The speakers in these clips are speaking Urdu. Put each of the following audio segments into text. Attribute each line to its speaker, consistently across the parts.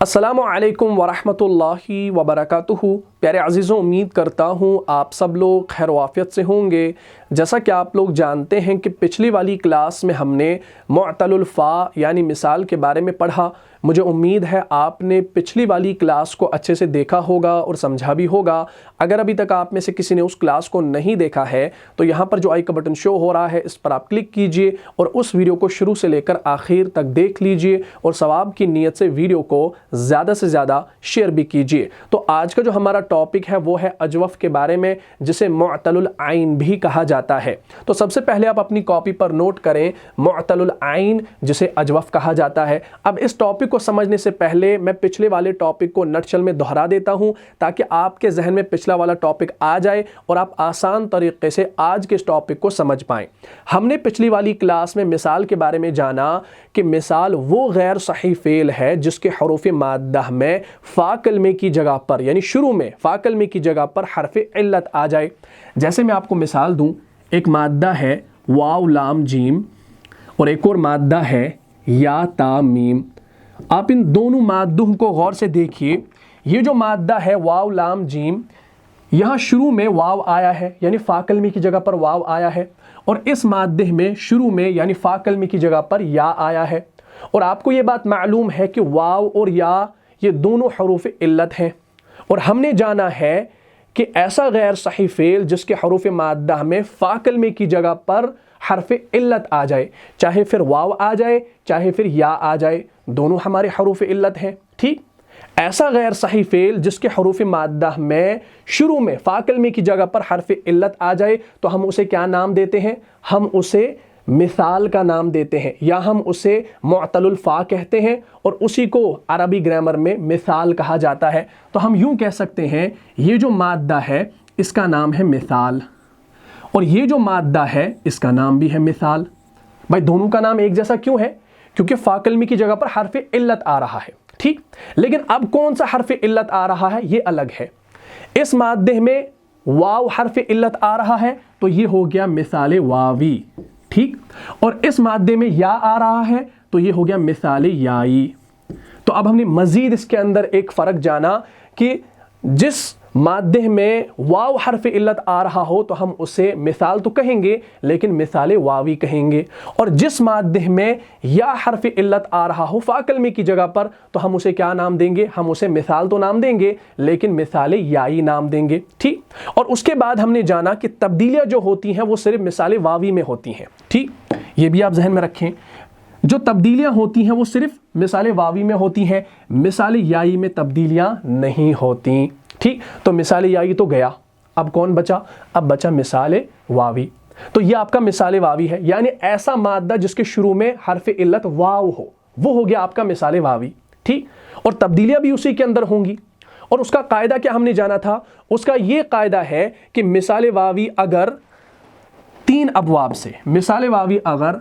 Speaker 1: السلام علیکم ورحمۃ وبرکاتہ۔ پیارے عزیزوں، امید کرتا ہوں آپ سب لوگ خیر و عافیت سے ہوں گے۔ جیسا کہ آپ لوگ جانتے ہیں کہ پچھلی والی کلاس میں ہم نے معتل الفا یعنی مثال کے بارے میں پڑھا۔ مجھے امید ہے آپ نے پچھلی والی کلاس کو اچھے سے دیکھا ہوگا اور سمجھا بھی ہوگا۔ اگر ابھی تک آپ میں سے کسی نے اس کلاس کو نہیں دیکھا ہے تو یہاں پر جو آئی کا بٹن شو ہو رہا ہے اس پر آپ کلک کیجئے اور اس ویڈیو کو شروع سے لے کر آخر تک دیکھ لیجئے اور ثواب کی نیت سے ویڈیو کو زیادہ سے زیادہ شیئر بھی کیجئے۔ تو آج کا جو ہمارا ٹاپک ہے وہ ہے اجوف کے بارے میں، جسے معتل العین بھی کہا جاتا ہے۔ تو سب سے پہلے آپ اپنی کاپی پر نوٹ کریں معتل العین جسے اجوف کہا جاتا ہے۔ اب اس ٹاپک کو سمجھنے سے پہلے میں پچھلے والے ٹاپک کو نٹشل میں دہرا دیتا ہوں تاکہ آپ کے ذہن میں پچھلا والا ٹاپک آ جائے اور آپ آسان طریقے سے آج کے اس ٹاپک کو سمجھ پائیں۔ ہم نے پچھلی والی کلاس میں مثال کے بارے میں جانا کہ مثال وہ غیر صحیح فعل ہے جس کے حروف مادہ میں فا کلمے کی جگہ پر یعنی شروع میں فا کلمے کی جگہ پر حرف علت آ جائے۔ جیسے میں آپ کو مثال دوں، ایک مادہ ہے واو لام جیم اور ایک اور مادہ ہے یا تا میم۔ آپ ان دونوں مادوں کو غور سے دیکھیے۔ یہ جو مادہ ہے واو لام جیم، یہاں شروع میں واو آیا ہے یعنی فا کلمے کی جگہ پر واو آیا ہے، اور اس مادے میں شروع میں یعنی فا کلمے کی جگہ پر یا آیا ہے۔ اور آپ کو یہ بات معلوم ہے کہ واو اور یا یہ دونوں حروف علت ہیں، اور ہم نے جانا ہے کہ ایسا غیر صحیح فعل جس کے حروف مادہ میں فا کلمے کی جگہ پر حرف علت آ جائے، چاہے پھر واو آ جائے چاہے پھر یا آ جائے، دونوں ہمارے حروف علت ہیں۔ ٹھیک، ایسا غیر صحیح فعل جس کے حروف مادہ میں شروع میں فا کلمے کی جگہ پر حرف علت آ جائے تو ہم اسے کیا نام دیتے ہیں؟ ہم اسے مثال کا نام دیتے ہیں، یا ہم اسے معتل الفا کہتے ہیں، اور اسی کو عربی گرامر میں مثال کہا جاتا ہے۔ تو ہم یوں کہہ سکتے ہیں یہ جو مادہ ہے اس کا نام ہے مثال، اور یہ جو مادہ ہے اس کا نام بھی ہے مثال۔ بھائی دونوں کا نام ایک جیسا کیوں ہے؟ کیونکہ فا کلمے کی جگہ پر حرف علت آ رہا ہے۔ ٹھیک، لیکن اب کون سا حرف علت آ رہا ہے یہ الگ ہے۔ اس مادے میں واو حرف علت آ رہا ہے تو یہ ہو گیا مثال واوی۔ ٹھیک، اور اس مادے میں یا آ رہا ہے تو یہ ہو گیا مثال یائی۔ تو اب ہم نے مزید اس کے اندر ایک فرق جانا کہ جس مادے میں واو حرف علت آ رہا ہو تو ہم اسے مثال تو کہیں گے لیکن مثال واوی کہیں گے، اور جس مادے میں یا حرف علت آ رہا ہو فا کلمے کی جگہ پر تو ہم اسے کیا نام دیں گے؟ ہم اسے مثال تو نام دیں گے لیکن مثال یائی نام دیں گے۔ ٹھیک، اور اس کے بعد ہم نے جانا کہ تبدیلیاں جو ہوتی ہیں وہ صرف مثال واوی میں ہوتی ہیں۔ ٹھیک، یہ بھی آپ ذہن میں رکھیں، جو تبدیلیاں ہوتی ہیں وہ صرف مثال واوی میں ہوتی ہیں، مثال یائی میں تبدیلیاں نہیں ہوتی۔ ٹھیک، تو مثال یائی تو گیا، اب کون بچا؟ اب بچا مثال واوی۔ تو یہ آپ کا مثال واوی ہے، یعنی ایسا مادہ جس کے شروع میں حرف علت واو ہو، وہ ہو گیا آپ کا مثال واوی۔ ٹھیک، اور تبدیلیاں بھی اسی کے اندر ہوں گی، اور اس کا قاعدہ کیا ہم نے جانا تھا؟ اس کا یہ قاعدہ ہے کہ مثال واوی اگر تین ابواب سے، مثال واوی اگر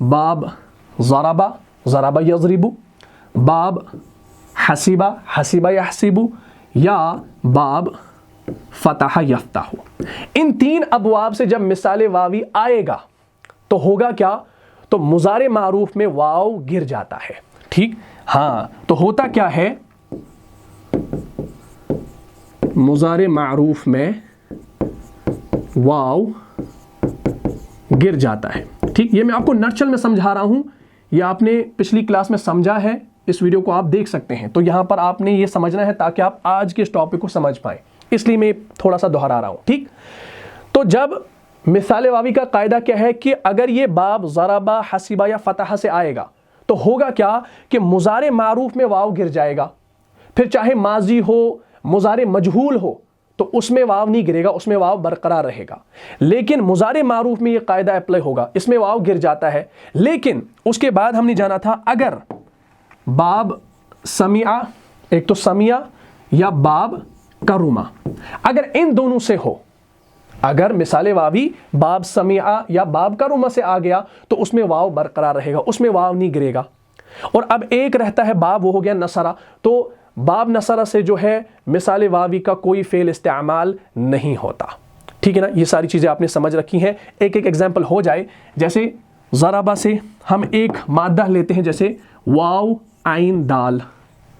Speaker 1: باب ضربہ ضربہ یضربو، باب حسبہ حسبہ یحسبو، یا باب فتح یفتح، ان تین ابواب سے جب مثال واوی آئے گا تو ہوگا کیا؟ تو مضارع معروف میں واو گر جاتا ہے۔ ٹھیک، ہاں، تو ہوتا کیا ہے؟ مضارع معروف میں واو گر جاتا ہے۔ ٹھیک، یہ میں آپ کو نٹشل میں سمجھا رہا ہوں، یہ آپ نے پچھلی کلاس میں سمجھا ہے، اس ویڈیو کو آپ دیکھ سکتے ہیں۔ تو یہاں پر آپ نے یہ سمجھنا ہے تاکہ آپ آج کے اس ٹاپک کو سمجھ پائیں، اس لیے میں تھوڑا سا دہرا رہا ہوں۔ ٹھیک، تو جب مثال واوی کا قاعدہ کیا ہے کہ اگر یہ باب ضربہ حسبہ یا فتح سے آئے گا تو ہوگا کیا کہ مضارع معروف میں واو گر جائے گا، پھر چاہے ماضی ہو مضارع مجہول ہو تو اس میں واو نہیں گرے گا، اس میں واو برقرار رہے گا۔ لیکن مضارع معروف میں یہ قاعدہ اپلائی ہوگا، اس میں واو گر جاتا ہے۔ لیکن اس کے بعد ہم نے جانا تھا اگر باب سمعہ، ایک تو سمعہ یا باب کرما، اگر ان دونوں سے ہو، اگر مثال واوی باب سمعہ یا باب کرما سے آ گیا تو اس میں واو برقرار رہے گا، اس میں واو نہیں گرے گا۔ اور اب ایک رہتا ہے باب، وہ ہو گیا نصرہ، تو باب نصرہ سے جو ہے مثال واوی کا کوئی فعل استعمال نہیں ہوتا۔ ٹھیک ہے نا، یہ ساری چیزیں آپ نے سمجھ رکھی ہیں۔ ایک ایک ایگزامپل ہو جائے، جیسے ضربہ سے ہم ایک مادہ لیتے ہیں، جیسے واو عین دال،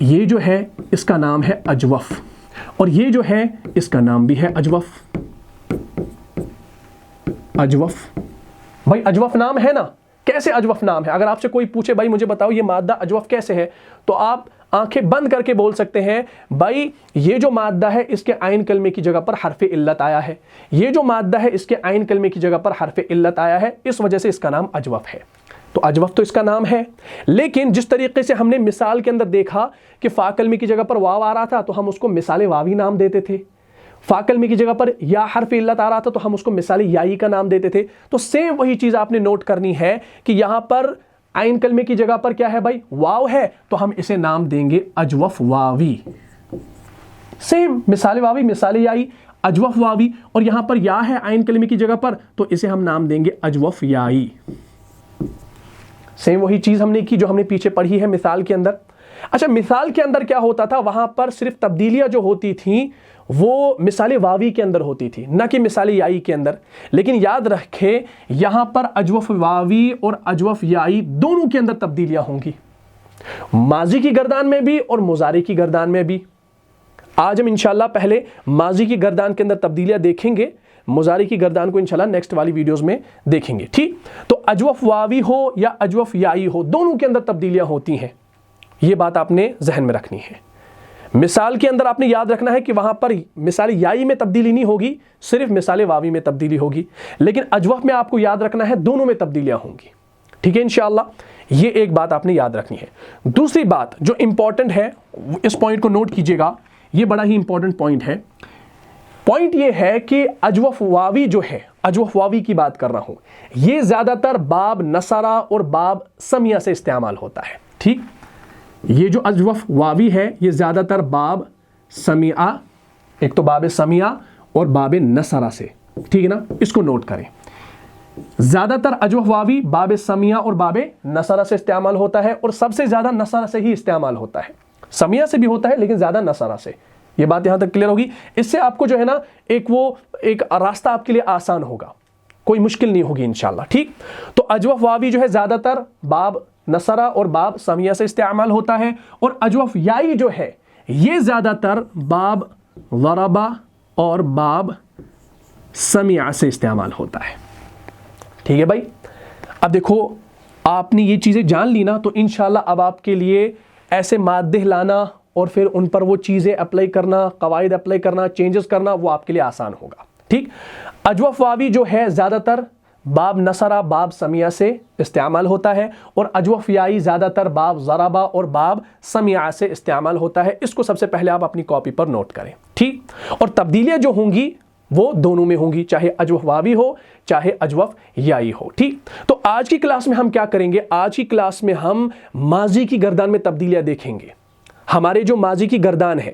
Speaker 1: یہ جو ہے اس کا نام ہے اجوف، اور یہ جو ہے اس کا نام بھی ہے اجوف. اجوف بھائی اجوف نام ہے نا. کیسے اجوف نام ہے؟ اگر آپ سے کوئی پوچھے بھائی مجھے بتاؤ یہ مادہ اجوف کیسے ہے، تو آپ آنکھیں بند کر کے بول سکتے ہیں بھائی یہ جو مادہ ہے اس کے عین کلمے کی جگہ پر حرف علت آیا ہے، یہ جو مادہ ہے اس کے عین کلمے کی جگہ پر حرف علت آیا ہے، اس وجہ سے اس کا نام اجوف ہے. تو اجوف تو اس کا نام ہے. لیکن جس طریقے سے ہم نے مثال کے اندر دیکھا کہ فا کلمے کی جگہ پر واو آ رہا تھا تو ہم اس کو مثال واوی نام دیتے تھے، فا کلمے کی جگہ پر یا حرف علت آ رہا تھا تو ہم اس کو مثال یائی کا نام دیتے تھے. تو سیم وہی چیز آپ نے نوٹ کرنی ہے کہ یہاں پر عین کلمے کی جگہ پر کیا ہے بھائی؟ واو ہے، تو ہم اسے نام دیں گے اجوف واوی. سیم مثال واوی، مثال یائی، اجوف واوی. اور یہاں پر یا ہے عین کلمے کی جگہ پر تو اسے ہم نام دیں گے اجوف یائی. سیم وہی چیز ہم نے کی جو ہم نے پیچھے پڑھی ہے مثال کے اندر. اچھا مثال کے اندر کیا ہوتا تھا؟ وہاں پر صرف تبدیلیاں جو ہوتی تھیں وہ مثال واوی کے اندر ہوتی تھی، نہ کہ مثال یائی کے اندر. لیکن یاد رکھیں یہاں پر اجوف واوی اور اجوف یائی دونوں کے اندر تبدیلیاں ہوں گی، ماضی کی گردان میں بھی اور مضارع کی گردان میں بھی. آج ہم انشاءاللہ پہلے ماضی کی گردان کے اندر تبدیلیاں دیکھیں گے، مضارع کی گردان کو انشاءاللہ نیکسٹ والی ویڈیوز میں دیکھیں گے. ٹھیک، تو اجوف واوی ہو یا اجوف یائی ہو دونوں کے اندر تبدیلیاں ہوتی ہیں، یہ بات آپ نے ذہن میں رکھنی ہے. مثال کے اندر آپ نے یاد رکھنا ہے کہ وہاں پر مثال یائی میں تبدیلی نہیں ہوگی، صرف مثال واوی میں تبدیلی ہوگی. لیکن اجوف میں آپ کو یاد رکھنا ہے دونوں میں تبدیلیاں ہوں گی. ٹھیک ہے انشاءاللہ، یہ ایک بات آپ نے یاد رکھنی ہے. دوسری بات جو امپورٹنٹ ہے، اس پوائنٹ کو نوٹ کیجئے گا، یہ بڑا ہی امپورٹنٹ پوائنٹ ہے. پوائنٹ یہ ہے کہ اجوف واوی جو ہے، اجوف واوی کی بات کر رہا ہوں، یہ زیادہ تر باب نصرہ اور باب سمیہ سے استعمال ہوتا ہے. ٹھیک، یہ جو اجوف واوی ہے یہ زیادہ تر باب سمیہ، ایک تو باب سمیہ اور باب نصرہ سے. ٹھیک ہے نا، اس کو نوٹ کریں. زیادہ تر اجوف واوی باب سمیہ اور باب نصرہ سے استعمال ہوتا ہے، اور سب سے زیادہ نصرہ سے ہی استعمال ہوتا ہے. سمیہ سے بھی ہوتا ہے لیکن زیادہ نصرہ سے. یہ بات یہاں تک کلیئر ہوگی. اس سے آپ کو جو ہے نا ایک راستہ آپ کے لیے آسان ہوگا، کوئی مشکل نہیں ہوگی انشاءاللہ. ٹھیک، تو اجوف واوی جو ہے زیادہ تر باب نصرہ اور باب سمیہ سے استعمال ہوتا ہے، اور اجوف یائی جو ہے یہ زیادہ تر باب ضربہ اور باب سمیہ سے استعمال ہوتا ہے. ٹھیک ہے بھائی، اب دیکھو آپ نے یہ چیزیں جان لی نا، تو انشاءاللہ اب آپ کے لیے ایسے مادے لانا اور پھر ان پر وہ چیزیں اپلائی کرنا، قواعد اپلائی کرنا، چینجز کرنا، وہ آپ کے لیے آسان ہوگا. ٹھیک، اجوف واوی جو ہے زیادہ تر باب نصرہ باب سمیہ سے استعمال ہوتا ہے، اور اجوف یائی زیادہ تر باب ضربہ اور باب سمیہ سے استعمال ہوتا ہے. اس کو سب سے پہلے آپ اپنی کاپی پر نوٹ کریں. ٹھیک، اور تبدیلیاں جو ہوں گی وہ دونوں میں ہوں گی، چاہے اجوف واوی ہو چاہے اجوف یائی ہو. ٹھیک، تو آج کی کلاس میں ہم کیا کریں گے؟ آج کی کلاس میں ہم ماضی کی گردان میں تبدیلیاں دیکھیں گے. ہمارے جو ماضی کی گردان ہے،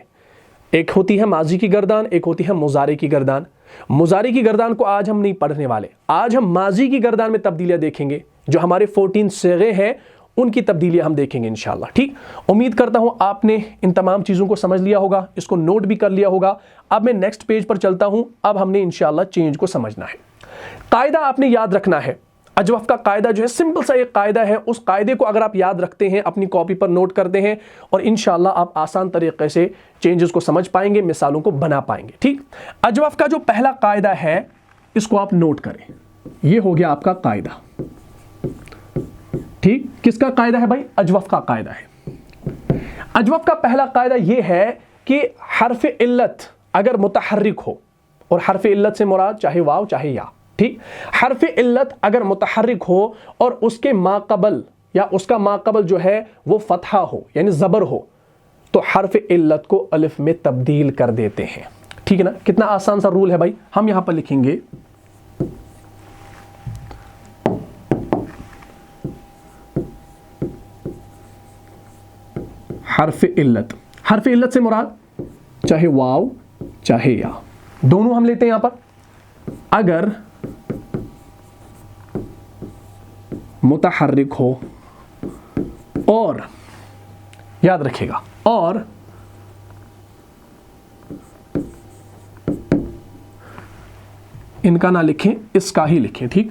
Speaker 1: ایک ہوتی ہے ماضی کی گردان، ایک ہوتی ہے مضارع کی گردان. مضارع کی گردان کو آج ہم نہیں پڑھنے والے، آج ہم ماضی کی گردان میں تبدیلیاں دیکھیں گے. جو ہمارے 14 صیغے ہیں ان کی تبدیلیاں ہم دیکھیں گے انشاءاللہ. ٹھیک، امید کرتا ہوں آپ نے ان تمام چیزوں کو سمجھ لیا ہوگا، اس کو نوٹ بھی کر لیا ہوگا. اب میں نیکسٹ پیج پر چلتا ہوں. اب ہم نے انشاءاللہ چینج کو سمجھنا ہے. قاعدہ آپ نے یاد رکھنا ہے. اجوف کا قاعدہ جو ہے سمپل سا ایک قاعدہ ہے. اس قاعدے کو اگر آپ یاد رکھتے ہیں، اپنی کاپی پر نوٹ کرتے ہیں، اور انشاءاللہ آپ آسان طریقے سے چینجز کو سمجھ پائیں گے، مثالوں کو بنا پائیں گے. ٹھیک، اجوف کا جو پہلا قاعدہ ہے اس کو آپ نوٹ کریں. یہ ہو گیا آپ کا قاعدہ. ٹھیک، کس کا قاعدہ ہے بھائی؟ اجوف کا قاعدہ ہے. اجوف کا پہلا قاعدہ یہ ہے کہ حرف علت اگر متحرک ہو، اور حرف علت سے مراد چاہے واو چاہے یا. ٹھیک، حرف علت اگر متحرک ہو اور اس کے ماقبل یا اس کا ماقبل جو ہے وہ فتحہ ہو یعنی زبر ہو، تو حرف علت کو الف میں تبدیل کر دیتے ہیں. ٹھیک ہے نا، کتنا آسان سا رول ہے بھائی. ہم یہاں پر لکھیں گے حرف علت. حرف علت سے مراد چاہے واو چاہے یا، دونوں ہم لیتے ہیں یہاں پر. اگر متحرک ہو اور یاد رکھے گا، اور ان کا نہ لکھیں، اس کا ہی لکھیں. ٹھیک،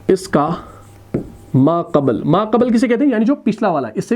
Speaker 1: اس کا ما قبل. ما قبل کسے کہتے ہیں؟ یعنی جو پچھلا والا، اس سے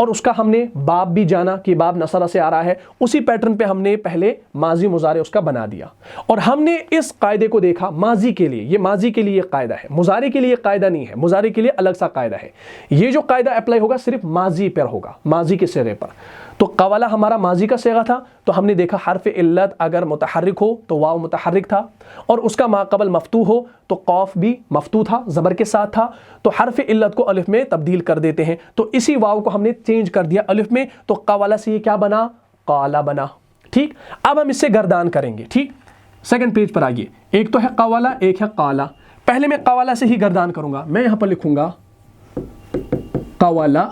Speaker 1: اور اس کا ہم نے باب بھی جانا کہ باب نصرہ سے آ رہا ہے، اسی پیٹرن پہ ہم نے پہلے ماضی مضارع اس کا بنا دیا، اور ہم نے اس قاعدے کو دیکھا ماضی کے لیے، یہ ماضی کے لیے یہ قاعدہ ہے، مضارع کے لیے قاعدہ نہیں ہے، مضارع کے لیے الگ سا قاعدہ ہے، یہ جو قاعدہ اپلائی ہوگا صرف ماضی پر ہوگا، ماضی کے صیغے پر۔ تو قولا ہمارا ماضی کا صیغہ تھا، تو ہم نے دیکھا حرف علت اگر متحرک ہو تو واو متحرک تھا، اور اس کا ما قبل مفتوح ہو تو قوف بھی مفتوح تھا، زبر کے ساتھ تھا، تو حرف علت کو الف میں تبدیل کر دیتے ہیں، تو اسی واو کو ہم نے چینج کر دیا الف میں، تو قولا سے یہ کیا بنا؟ قالا بنا۔ ٹھیک، اب ہم اس سے گردان کریں گے۔ ٹھیک، سیکنڈ پیج پر آئیے، ایک تو ہے قولا، ایک ہے قالا۔ پہلے میں قولا سے ہی گردان کروں گا، میں یہاں پر لکھوں گا قولا،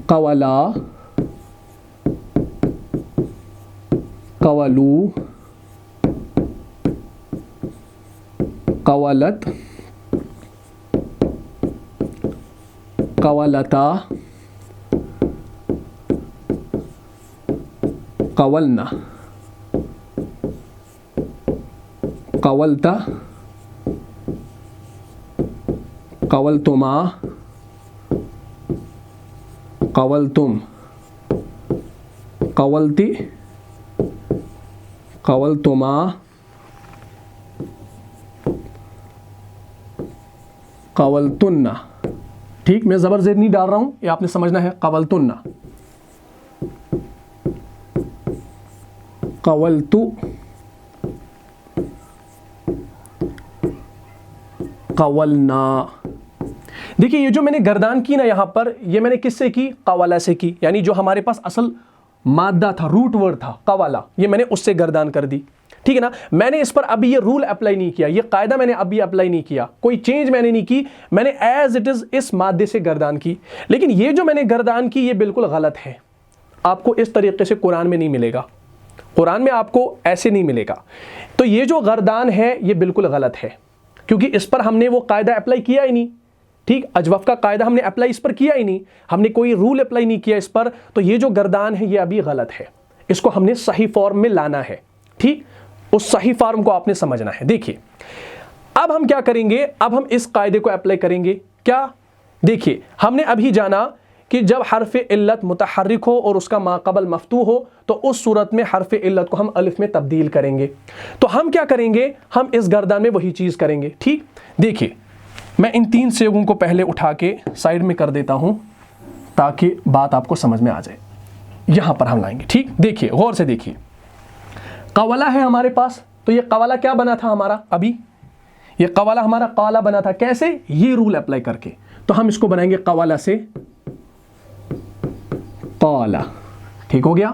Speaker 1: قولا، قولو، قولت، قولتا، قولنا، قولتا، قولتما، قولتم، قولتی، قولتما، قولتن۔ ٹھیک، میں زبر زیر نہیں ڈال رہا ہوں، یہ آپ نے سمجھنا ہے، قولتن، قولتو، قولنا۔ دیکھیے یہ جو میں نے گردان کی نا یہاں پر، یہ میں نے کس سے کی؟ قولا سے کی، یعنی جو ہمارے پاس اصل مادہ تھا، روٹ ورڈ تھا قولا، یہ میں نے اس سے گردان کر دی۔ ٹھیک ہے نا، میں نے اس پر ابھی یہ رول اپلائی نہیں کیا، یہ قاعدہ میں نے ابھی اپلائی نہیں کیا، کوئی چینج میں نے نہیں کی، میں نے ایز اٹ از اس مادے سے گردان کی۔ لیکن یہ جو میں نے گردان کی یہ بالکل غلط ہے، آپ کو اس طریقے سے قرآن میں نہیں ملے گا، قرآن میں آپ کو ایسے نہیں ملے گا۔ تو یہ جو گردان ہے یہ بالکل غلط ہے، کیونکہ اس پر ہم نے وہ قاعدہ اپلائی کیا ہی نہیں۔ ٹھیک، اجوف کا قاعدہ ہم نے اپلائی اس پر کیا ہی نہیں، ہم نے کوئی رول اپلائی نہیں کیا اس پر، تو یہ جو گردان ہے یہ ابھی غلط ہے، اس کو ہم نے صحیح فارم میں لانا ہے۔ ٹھیک، اس صحیح فارم کو آپ نے سمجھنا ہے۔ دیکھیے اب ہم کیا کریں گے، اب ہم اس قاعدے کو اپلائی کریں گے۔ کیا؟ دیکھیے ہم نے ابھی جانا کہ جب حرف علت متحرک ہو اور اس کا ما قبل مفتوح ہو تو اس صورت میں حرف علت کو ہم الف میں تبدیل کریں گے۔ تو ہم کیا کریں گے، ہم اس گردان میں وہی چیز کریں گے۔ ٹھیک، دیکھیے میں ان تین صیغوں کو پہلے اٹھا کے سائڈ میں کر دیتا ہوں تاکہ بات آپ کو سمجھ میں آ جائے، یہاں پر ہم لائیں گے۔ ٹھیک، دیکھیے غور سے دیکھیے، قولا ہے ہمارے پاس، تو یہ قولا کیا بنا تھا ہمارا؟ ابھی یہ قولا ہمارا قالا بنا تھا، کیسے؟ یہ رول اپلائی کر کے، تو ہم اس کو بنائیں گے قولا سے قالا۔ ٹھیک ہو گیا،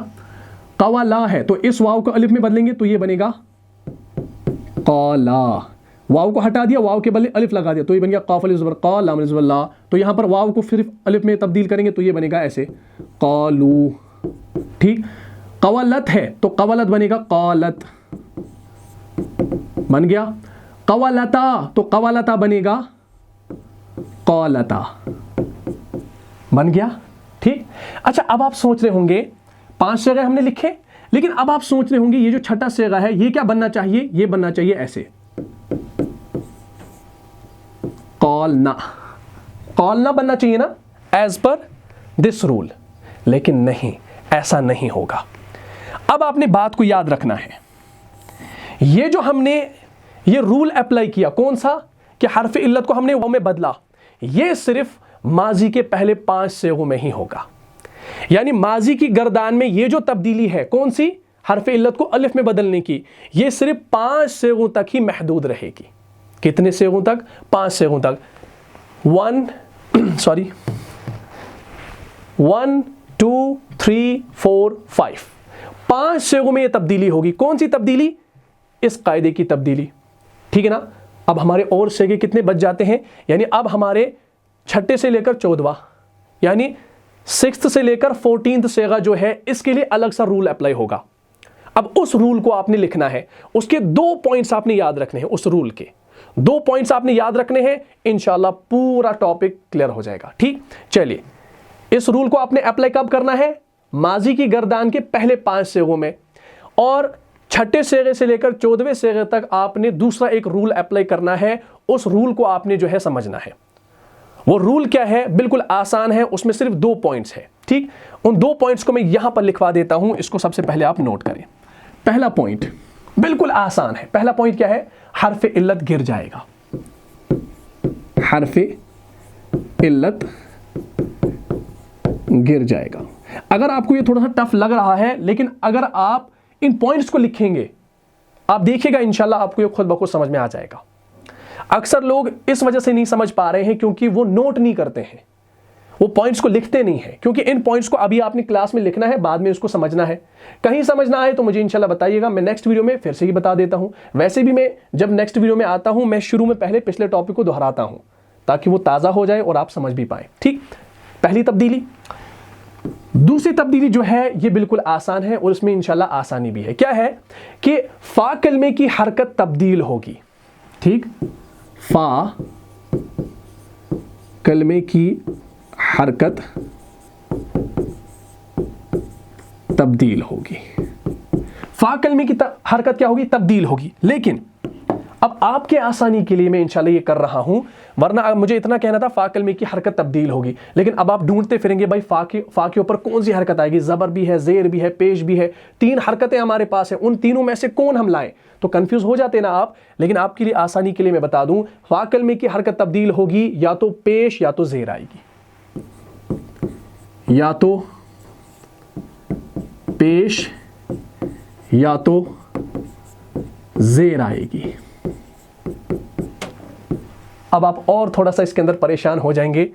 Speaker 1: قولا ہے تو اس واو کو الف میں بدلیں گے تو یہ بنے گا قالا، واو کو ہٹا دیا، واو کے بدلے الف لگا دیا تو یہ بن گیا قاف الف زبر قا لام الف زبر لا، تو یہاں پر واو کو صرف الف میں تبدیل کریں گے تو یہ بنے گا ایسے قالو۔ ٹھیک، قولت ہے تو قولت بنے گا قالت، بن گیا۔ قولتا تو قولتا بنے گا قالتا، بن گیا۔ ٹھیک، اچھا اب آپ سوچ رہے ہوں گے 5 صیغے ہم نے لکھے، لیکن اب آپ سوچ رہے ہوں گے یہ جو چھٹا صیغہ ہے یہ کیا بننا چاہیے؟ یہ بننا چاہیے ایسے قالنا، قالنا بننا چاہیے نا ایز پر دس رول، لیکن نہیں، ایسا نہیں ہوگا۔ اب آپ نے بات کو یاد رکھنا ہے، یہ جو ہم نے یہ رول اپلائی کیا کون سا کہ حرف علت کو ہم نے واو میں بدلا، یہ صرف ماضی کے پہلے 5 صیغوں میں ہی ہوگا، یعنی ماضی کی گردان میں یہ جو تبدیلی ہے کون سی؟ حرف علت کو الف میں بدلنے کی، یہ صرف 5 صیغوں تک ہی محدود رہے گی۔ کتنے صیغوں تک؟ 5 صیغوں تک، 1 2 3 4 5، 5 صیغوں میں یہ تبدیلی ہوگی۔ کون سی تبدیلی؟ اس قاعدے کی تبدیلی۔ ٹھیک ہے نا، اب ہمارے اور صیغے کتنے بچ جاتے ہیں، یعنی اب ہمارے چھٹے سے لے کر 14واں، یعنی 6 سے لے کر 14 صیغہ جو ہے اس کے لیے الگ سا رول اپلائی ہوگا۔ اب اس رول کو آپ نے لکھنا ہے، اس کے 2 پوائنٹس آپ نے یاد رکھنے ہیں، اس رول کے 2 پوائنٹس آپ نے یاد رکھنے ہیں، انشاءاللہ پورا ٹاپک کلیئر ہو جائے گا۔ ٹھیک، چلیے اس رول کو آپ نے اپلائی کب کرنا ہے؟ ماضی کی گردان کے پہلے 5 صیغوں میں، اور چھٹے صیغے سے لے کر 14ویں صیغے تک آپ نے دوسرا ایک رول اپلائی کرنا ہے، اس رول کو آپ نے جو ہے سمجھنا ہے، وہ رول کیا ہے؟ بالکل آسان ہے، اس میں صرف 2 پوائنٹس ہے، ٹھیک؟ ان 2 پوائنٹس کو میں یہاں پر لکھوا دیتا ہوں، اس کو سب سے پہلے آپ نوٹ کریں۔ پہلا پوائنٹ بالکل آسان ہے، پہلا پوائنٹ کیا ہے؟ حرف علت گر جائے گا، حرف علت گر جائے گا۔ اگر آپ کو یہ تھوڑا سا ٹف لگ رہا ہے، لیکن اگر آپ ان پوائنٹس کو لکھیں گے، آپ دیکھیں گا انشاءاللہ آپ کو یہ خود بخود سمجھ میں آ جائے گا۔ اکثر لوگ اس وجہ سے نہیں سمجھ پا رہے ہیں کیونکہ وہ نوٹ نہیں کرتے ہیں، وہ پوائنٹس کو لکھتے نہیں ہیں، کیونکہ ان پوائنٹس کو ابھی آپ نے کلاس میں لکھنا ہے، بعد میں اس کو سمجھنا ہے۔ کہیں سمجھنا آئے تو مجھے انشاءاللہ بتائیے گا، میں نیکسٹ ویڈیو میں پھر سے ہی بتا دیتا ہوں۔ ویسے بھی میں جب نیکسٹ ویڈیو میں آتا ہوں، میں شروع میں پہلے پچھلے ٹاپک کو دہراتا ہوں تاکہ وہ تازہ ہو جائے اور آپ سمجھ بھی پائیں، ٹھیک؟ پہلی تبدیلی۔ دوسری تبدیلی جو ہے یہ بالکل آسان ہے اور اس میں انشاءاللہ آسانی بھی ہے۔ کیا ہے کہ فا کلمے کی حرکت تبدیل ہوگی، ٹھیک؟ فا کلمے کی حرکت تبدیل ہوگی، فا کلمے کی حرکت کیا ہوگی؟ تبدیل ہوگی۔ لیکن اب آپ کے آسانی کے لیے میں انشاءاللہ یہ کر رہا ہوں، ورنہ مجھے اتنا کہنا تھا فا کلمے کی حرکت تبدیل ہوگی، لیکن اب آپ ڈھونڈتے پھریں گے بھائی فا کے اوپر کون سی حرکت آئے گی؟ زبر بھی ہے، زیر بھی ہے، پیش بھی ہے، 3 حرکتیں ہمارے پاس ہیں، ان تینوں میں سے کون ہم لائیں؟ تو کنفیوز ہو جاتے نا آپ۔ لیکن آپ کے لیے آسانی کے لیے میں بتا دوں، فا کلمے کی حرکت تبدیل ہوگی یا تو پیش یا تو زیر آئے گی، یا تو پیش یا تو زیر آئے گی۔ اب آپ اور تھوڑا سا اس کے اندر پریشان ہو جائیں گے،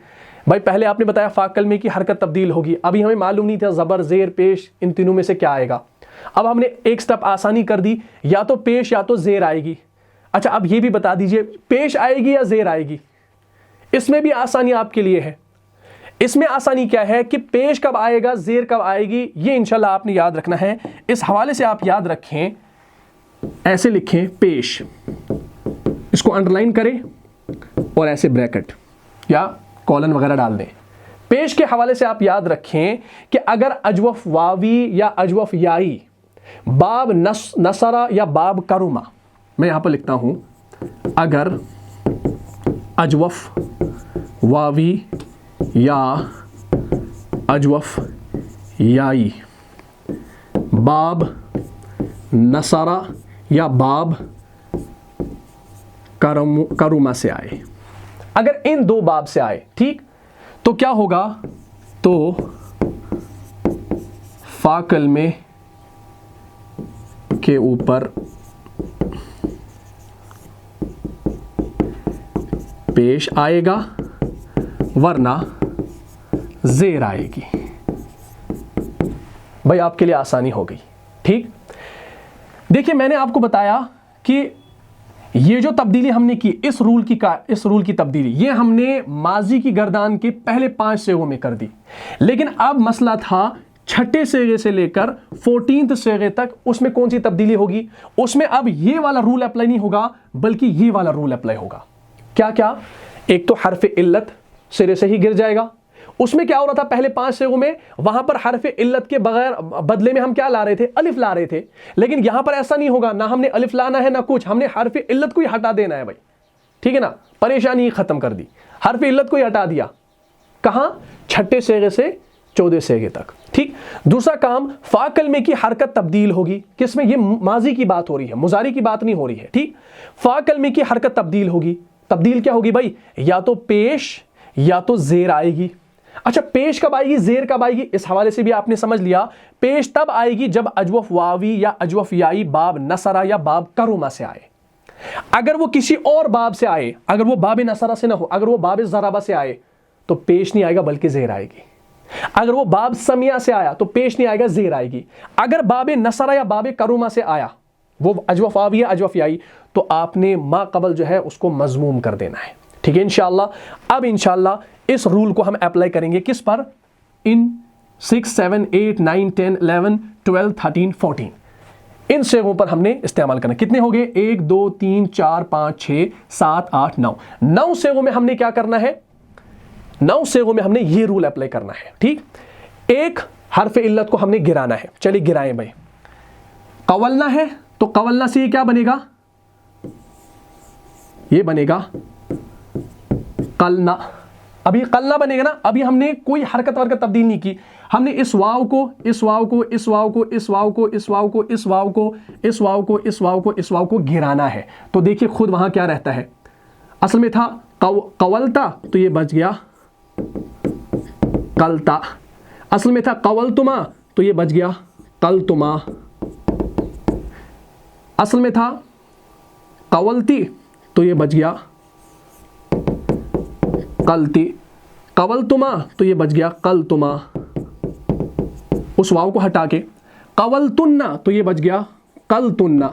Speaker 1: بھائی پہلے آپ نے بتایا فا کلمے کی حرکت تبدیل ہوگی، ابھی ہمیں معلوم نہیں تھا زبر، زیر، پیش ان تینوں میں سے کیا آئے گا۔ اب ہم نے ایک سٹیپ آسانی کر دی، یا تو پیش یا تو زیر آئے گی۔ اچھا اب یہ بھی بتا دیجئے پیش آئے گی یا زیر آئے گی؟ اس میں بھی آسانی آپ کے لیے ہے۔ اس میں آسانی کیا ہے کہ پیش کب آئے گا، زیر کب آئے گی، یہ انشاءاللہ آپ نے یاد رکھنا ہے۔ اس حوالے سے آپ یاد رکھیں، ایسے لکھیں پیش، اس کو انڈرلائن کریں اور ایسے بریکٹ یا کولن وغیرہ ڈال دیں۔ پیش کے حوالے سے آپ یاد رکھیں کہ اگر اجوف واوی یا اجوف یائی، باب نصرہ یا باب کرما، میں یہاں پر لکھتا ہوں، اگر اجوف واوی یا اجوف یائی باب نصرہ یا باب کرما سے آئے، اگر ان 2 باب سے آئے، ٹھیک، تو کیا ہوگا؟ تو فا کلمے کے اوپر پیش آئے گا ورنہ زیر آئے گی۔ بھائی آپ کے لیے آسانی ہو گئی، ٹھیک؟ دیکھیے میں نے آپ کو بتایا کہ یہ جو تبدیلی ہم نے کی، اس رول کی تبدیلی یہ ہم نے ماضی کی گردان کے پہلے 5 صیغوں میں کر دی، لیکن اب مسئلہ تھا چھٹے صیغے سے لے کر 14 صیغے تک، اس میں کون سی تبدیلی ہوگی؟ اس میں اب یہ والا رول اپلائی نہیں ہوگا بلکہ یہ والا رول اپلائی ہوگا۔ کیا کیا؟ ایک تو حرف علت سرے سے ہی گر جائے گا۔ اس میں کیا ہو رہا تھا پہلے 5 صیغوں میں؟ وہاں پر حرف علت کے بغیر بدلے میں ہم کیا لا رہے تھے؟ الف لا رہے تھے، لیکن یہاں پر ایسا نہیں ہوگا، نہ ہم نے الف لانا ہے نہ کچھ، ہم نے حرف علت کو ہی ہٹا دینا ہے بھائی، ٹھیک ہے نا؟ پریشانی ختم کر دی، حرف علت کو ہی ہٹا دیا۔ کہاں؟ چھٹے صیغے سے 14 صیغے تک، ٹھیک۔ دوسرا کام، فا کلمے کی حرکت تبدیل ہوگی، کس میں؟ یہ ماضی کی بات ہو رہی ہے، مضارع کی بات نہیں ہو رہی ہے، ٹھیک۔ فا کلمے کی حرکت تبدیل ہوگی، تبدیل کیا ہوگی بھائی؟ یا تو پیش یا تو زیر آئے گی۔ اچھا پیش کب آئے گی، زیر کب آئے گی؟ اس حوالے سے بھی آپ نے سمجھ لیا، پیش تب آئے گی جب اجوف واوی یا اجوف یائی باب نصرہ یا باب کرما سے آئے۔ اگر وہ کسی اور باب سے آئے، اگر وہ باب نصرہ سے نہ ہو، اگر وہ باب ضربہ سے آئے تو پیش نہیں آئے گا بلکہ زیر آئے گی۔ اگر وہ باب سمیہ سے آیا تو پیش نہیں آئے گا، زیر آئے گی۔ اگر باب نصرہ یا باب کرما سے آیا، وہ اجوف واوی یا اجوف یائی، تو آپ نے ما قبل جو ہے اس کو مضموم کر دینا ہے، ٹھیک ہے انشاءاللہ۔ اب انشاءاللہ اس رول کو ہم اپلائی کریں گے کس پر؟ ان 6 7 8 9 10 11 12 13 14 ان صیغوں پر ہم نے استعمال کرنا۔ کتنے ہو گئے؟ 1 2 3 4 5 6 7 8 9 9 صیغوں میں ہم نے کیا کرنا ہے؟ 9 صیغوں میں ہم نے یہ رول اپلائی کرنا ہے، ٹھیک۔ ایک حرف علت کو ہم نے گرانا ہے، چلیے گرائیں بھائی۔ قولنا ہے تو قولنا سے یہ کیا بنے گا؟ یہ بنے گا قلنا۔ ابھی قلنا بنے گا نا, ابھی ہم نے کوئی حرکت ورکت تبدیل نہیں کی, ہم نے اس واو کو اس واو کو اس واو کو اس واو کو اس واو کو اس واو کو اس واو کو اس واو کو اس واو کو گرانا ہے. تو دیکھیے خود وہاں کیا رہتا ہے, اصل میں تھا قولتا تو یہ بچ گیا قلتا, اصل میں تھا قولتما تو یہ بچ گیا قلتما, اصل میں تھا قولتی تو یہ بچ گیا قلتی, قولتما تو یہ بچ گیا قلتما, اس واو کو ہٹا کے قولتنا تو یہ بچ گیا قلتنا,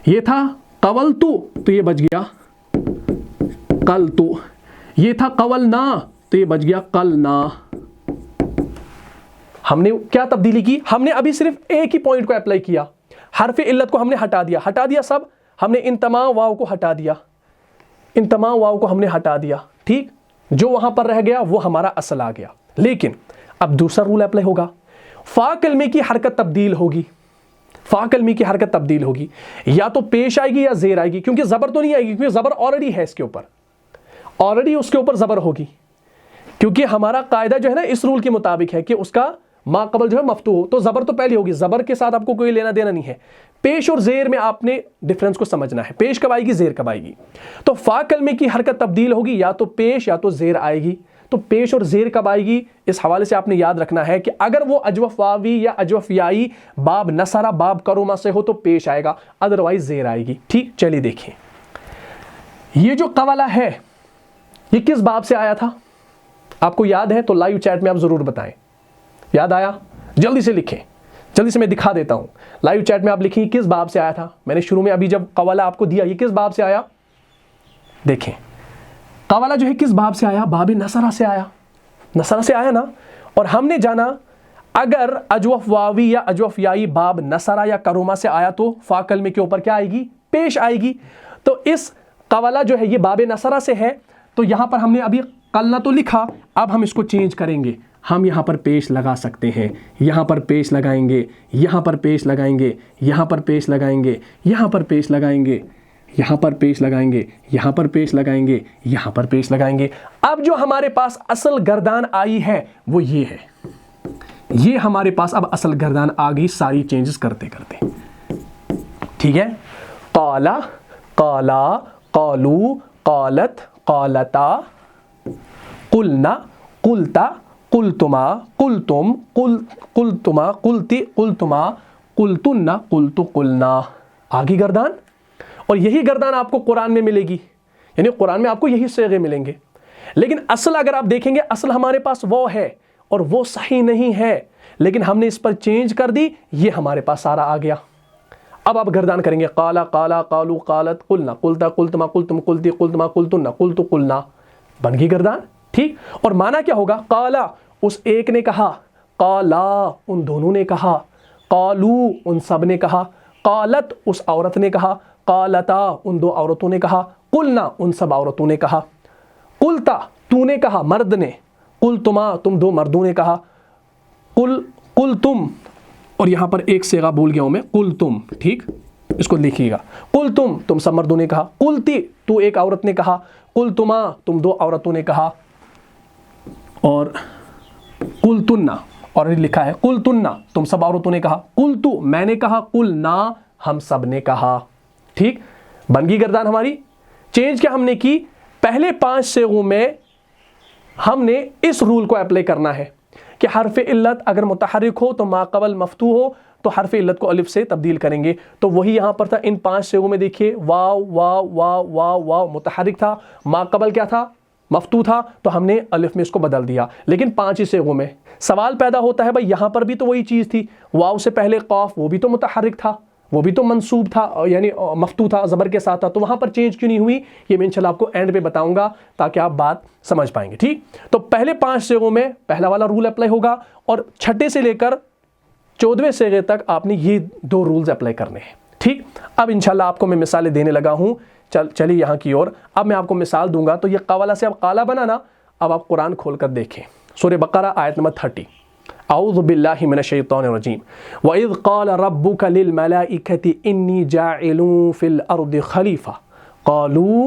Speaker 1: یہ تھا قولتو تو یہ بچ گیا قلتو, یہ تھا قولنا تو یہ بچ گیا قلنا. ہم نے کیا تبدیلی کی, ہم نے ابھی صرف ایک ہی پوائنٹ کو اپلائی کیا, حرف علت کو ہم نے ہٹا دیا سب, ہم نے ان تمام واو کو ہٹا دیا, ان تمام واو کو ہم نے ہٹا دیا, ٹھیک, جو وہاں پر رہ گیا وہ ہمارا اصل آ گیا. لیکن اب دوسرا رول اپلائی ہوگا, فا کلمے کی حرکت تبدیل ہوگی, فا کلمے کی حرکت تبدیل ہوگی, یا تو پیش آئے گی یا زیر آئے گی, کیونکہ زبر تو نہیں آئے گی, کیونکہ زبر آلریڈی ہے اس کے اوپر, آلریڈی اس کے اوپر زبر ہوگی, کیونکہ ہمارا قاعدہ جو ہے نا اس رول کے مطابق ہے کہ اس کا ما قبل جو ہے مفتوح ہو, تو زبر تو پہلے ہوگی, زبر کے ساتھ آپ کو کوئی لینا دینا نہیں ہے. پیش اور زیر میں آپ نے ڈفرنس کو سمجھنا ہے, پیش کب آئے گی زیر کب آئے گی. تو فا کلمے کی حرکت تبدیل ہوگی, یا تو پیش یا تو زیر آئے گی. تو پیش اور زیر کب آئے گی, اس حوالے سے آپ نے یاد رکھنا ہے کہ اگر وہ اجوف واوی یا اجوف یائی باب نصرہ باب کروما سے ہو تو پیش آئے گا, ادروائز زیر آئے گی. ٹھیک, چلیے دیکھیں یہ جو قولہ ہے یہ کس باب سے آیا تھا, آپ کو یاد ہے تو لائیو چیٹ میں آپ ضرور بتائیں. یاد آیا؟ جلدی سے لکھیں, جلدی سے میں دکھا دیتا ہوں. لائیو چیٹ میں آپ لکھیں کس باب سے آیا تھا. میں نے شروع میں ابھی جب قولہ آپ کو دیا یہ کس باب سے آیا, دیکھیں قولہ جو ہے کس باب سے آیا, باب نصرہ سے آیا, نصرہ سے آیا نا. اور ہم نے جانا اگر اجوف واوی یا اجوف یائی باب نصرہ یا کروما سے آیا تو فا کلمے کے اوپر کیا آئے گی, پیش آئے گی. تو اس قولہ جو ہے یہ باب نصرہ سے ہے, تو یہاں پر ہم نے ابھی قلنا تو لکھا, اب ہم اس کو چینج کریں گے, ہم یہاں پر پیش لگا سکتے ہیں, یہاں پر پیش لگائیں گے, یہاں پر پیش لگائیں گے, یہاں پر پیش لگائیں گے, یہاں پر پیش لگائیں گے, یہاں پر پیش لگائیں گے, یہاں پر پیش لگائیں گے, یہاں پر پیش لگائیں گے. اب جو ہمارے پاس اصل گردان آئی ہے وہ یہ ہے, یہ ہمارے پاس اب اصل گردان آ گئی ساری چینجز کرتے کرتے. ٹھیک ہے, قالا قالا قالو قالت قالتا قلنا قلتا قلتما قلتم قلتما قلتی قلتما قلتن قلت قلنا. آگی گردان, اور یہی گردان آپ کو قرآن میں ملے گی, یعنی قرآن میں آپ کو یہی صیغے ملیں گے. لیکن اصل اگر آپ دیکھیں گے اصل ہمارے پاس وہ ہے اور وہ صحیح نہیں ہے, لیکن ہم نے اس پر چینج کر دی, یہ ہمارے پاس سارا آ گیا. اب آپ گردان کریں گے قالا قالا قالو قالت قلنا قلتا قلتما قلتم قلتی قلتما قلتن قلت قلنا, بن گئی گردان. ٹھیک, اور معنی کیا ہوگا, قالا اس ایک نے کہا, قالا ان دونوں نے کہا, قالو ان سب نے کہا, قالت اس عورت نے کہا, قالتا ان دو عورتوں نے کہا, قلنا ان سب عورتوں نے کہا, قلتا تو نے کہا مرد نے, قلتما تم دو مردوں نے کہا, قلتم, اور یہاں پر ایک صیغہ بھول گیا ہوں میں, قلتم. ٹھیک, اس کو لکھیے گا, قلتم تم سب مردوں نے کہا, قلتی تو ایک عورت نے کہا, قلتما تم دو عورتوں نے کہا, اور قلتنا اور لکھا ہے قلتنا تم سب عورتوں نے کہا, قلتو میں نے کہا, قلنا ہم سب نے کہا. ٹھیک, بن گئی گردان ہماری. چینج کیا ہم نے کی, پہلے 5 صیغوں میں ہم نے اس رول کو اپلائی کرنا ہے کہ حرف علت اگر متحرک ہو تو ما قبل مفتوح ہو تو حرف علت کو الف سے تبدیل کریں گے. تو وہی یہاں پر تھا, ان 5 صیغوں میں دیکھیے واو واو واو واو واو متحرک تھا, ما قبل کیا تھا, مفتوح تھا, تو ہم نے الف میں اس کو بدل دیا. لیکن 5 ہی صیغوں میں سوال پیدا ہوتا ہے, بھائی یہاں پر بھی تو وہی چیز تھی, واو سے پہلے قاف وہ بھی تو متحرک تھا, وہ بھی تو منصوب تھا, یعنی مفتوح تھا, زبر کے ساتھ تھا, تو وہاں پر چینج کیوں نہیں ہوئی, یہ میں انشاءاللہ آپ کو اینڈ پہ بتاؤں گا تاکہ آپ بات سمجھ پائیں گے. ٹھیک, تو پہلے 5 صیغوں میں پہلا والا رول اپلائی ہوگا, اور 6 سے لے کر 14ویں صیغے تک آپ نے یہ 2 رولز اپلائی کرنے ہیں. ٹھیک, اب انشاءاللہ آپ کو میں مثالیں دینے لگا ہوں. چلیے یہاں کی اور اب میں آپ کو مثال دوں گا. تو یہ قولہ سے اب قالہ بنا نا, اب آپ قرآن کھول کر دیکھیں, سورہ بقرہ آیت نمبر 30. اعوذ باللہ من الشیطان الرجیم. وَإِذْ قَالَ رَبُّكَ لِلْمَلَائِكَةِ إِنِّي جَاعِلٌ فِي الْأَرْضِ خَلِيفَةً قَالُوا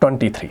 Speaker 1: 23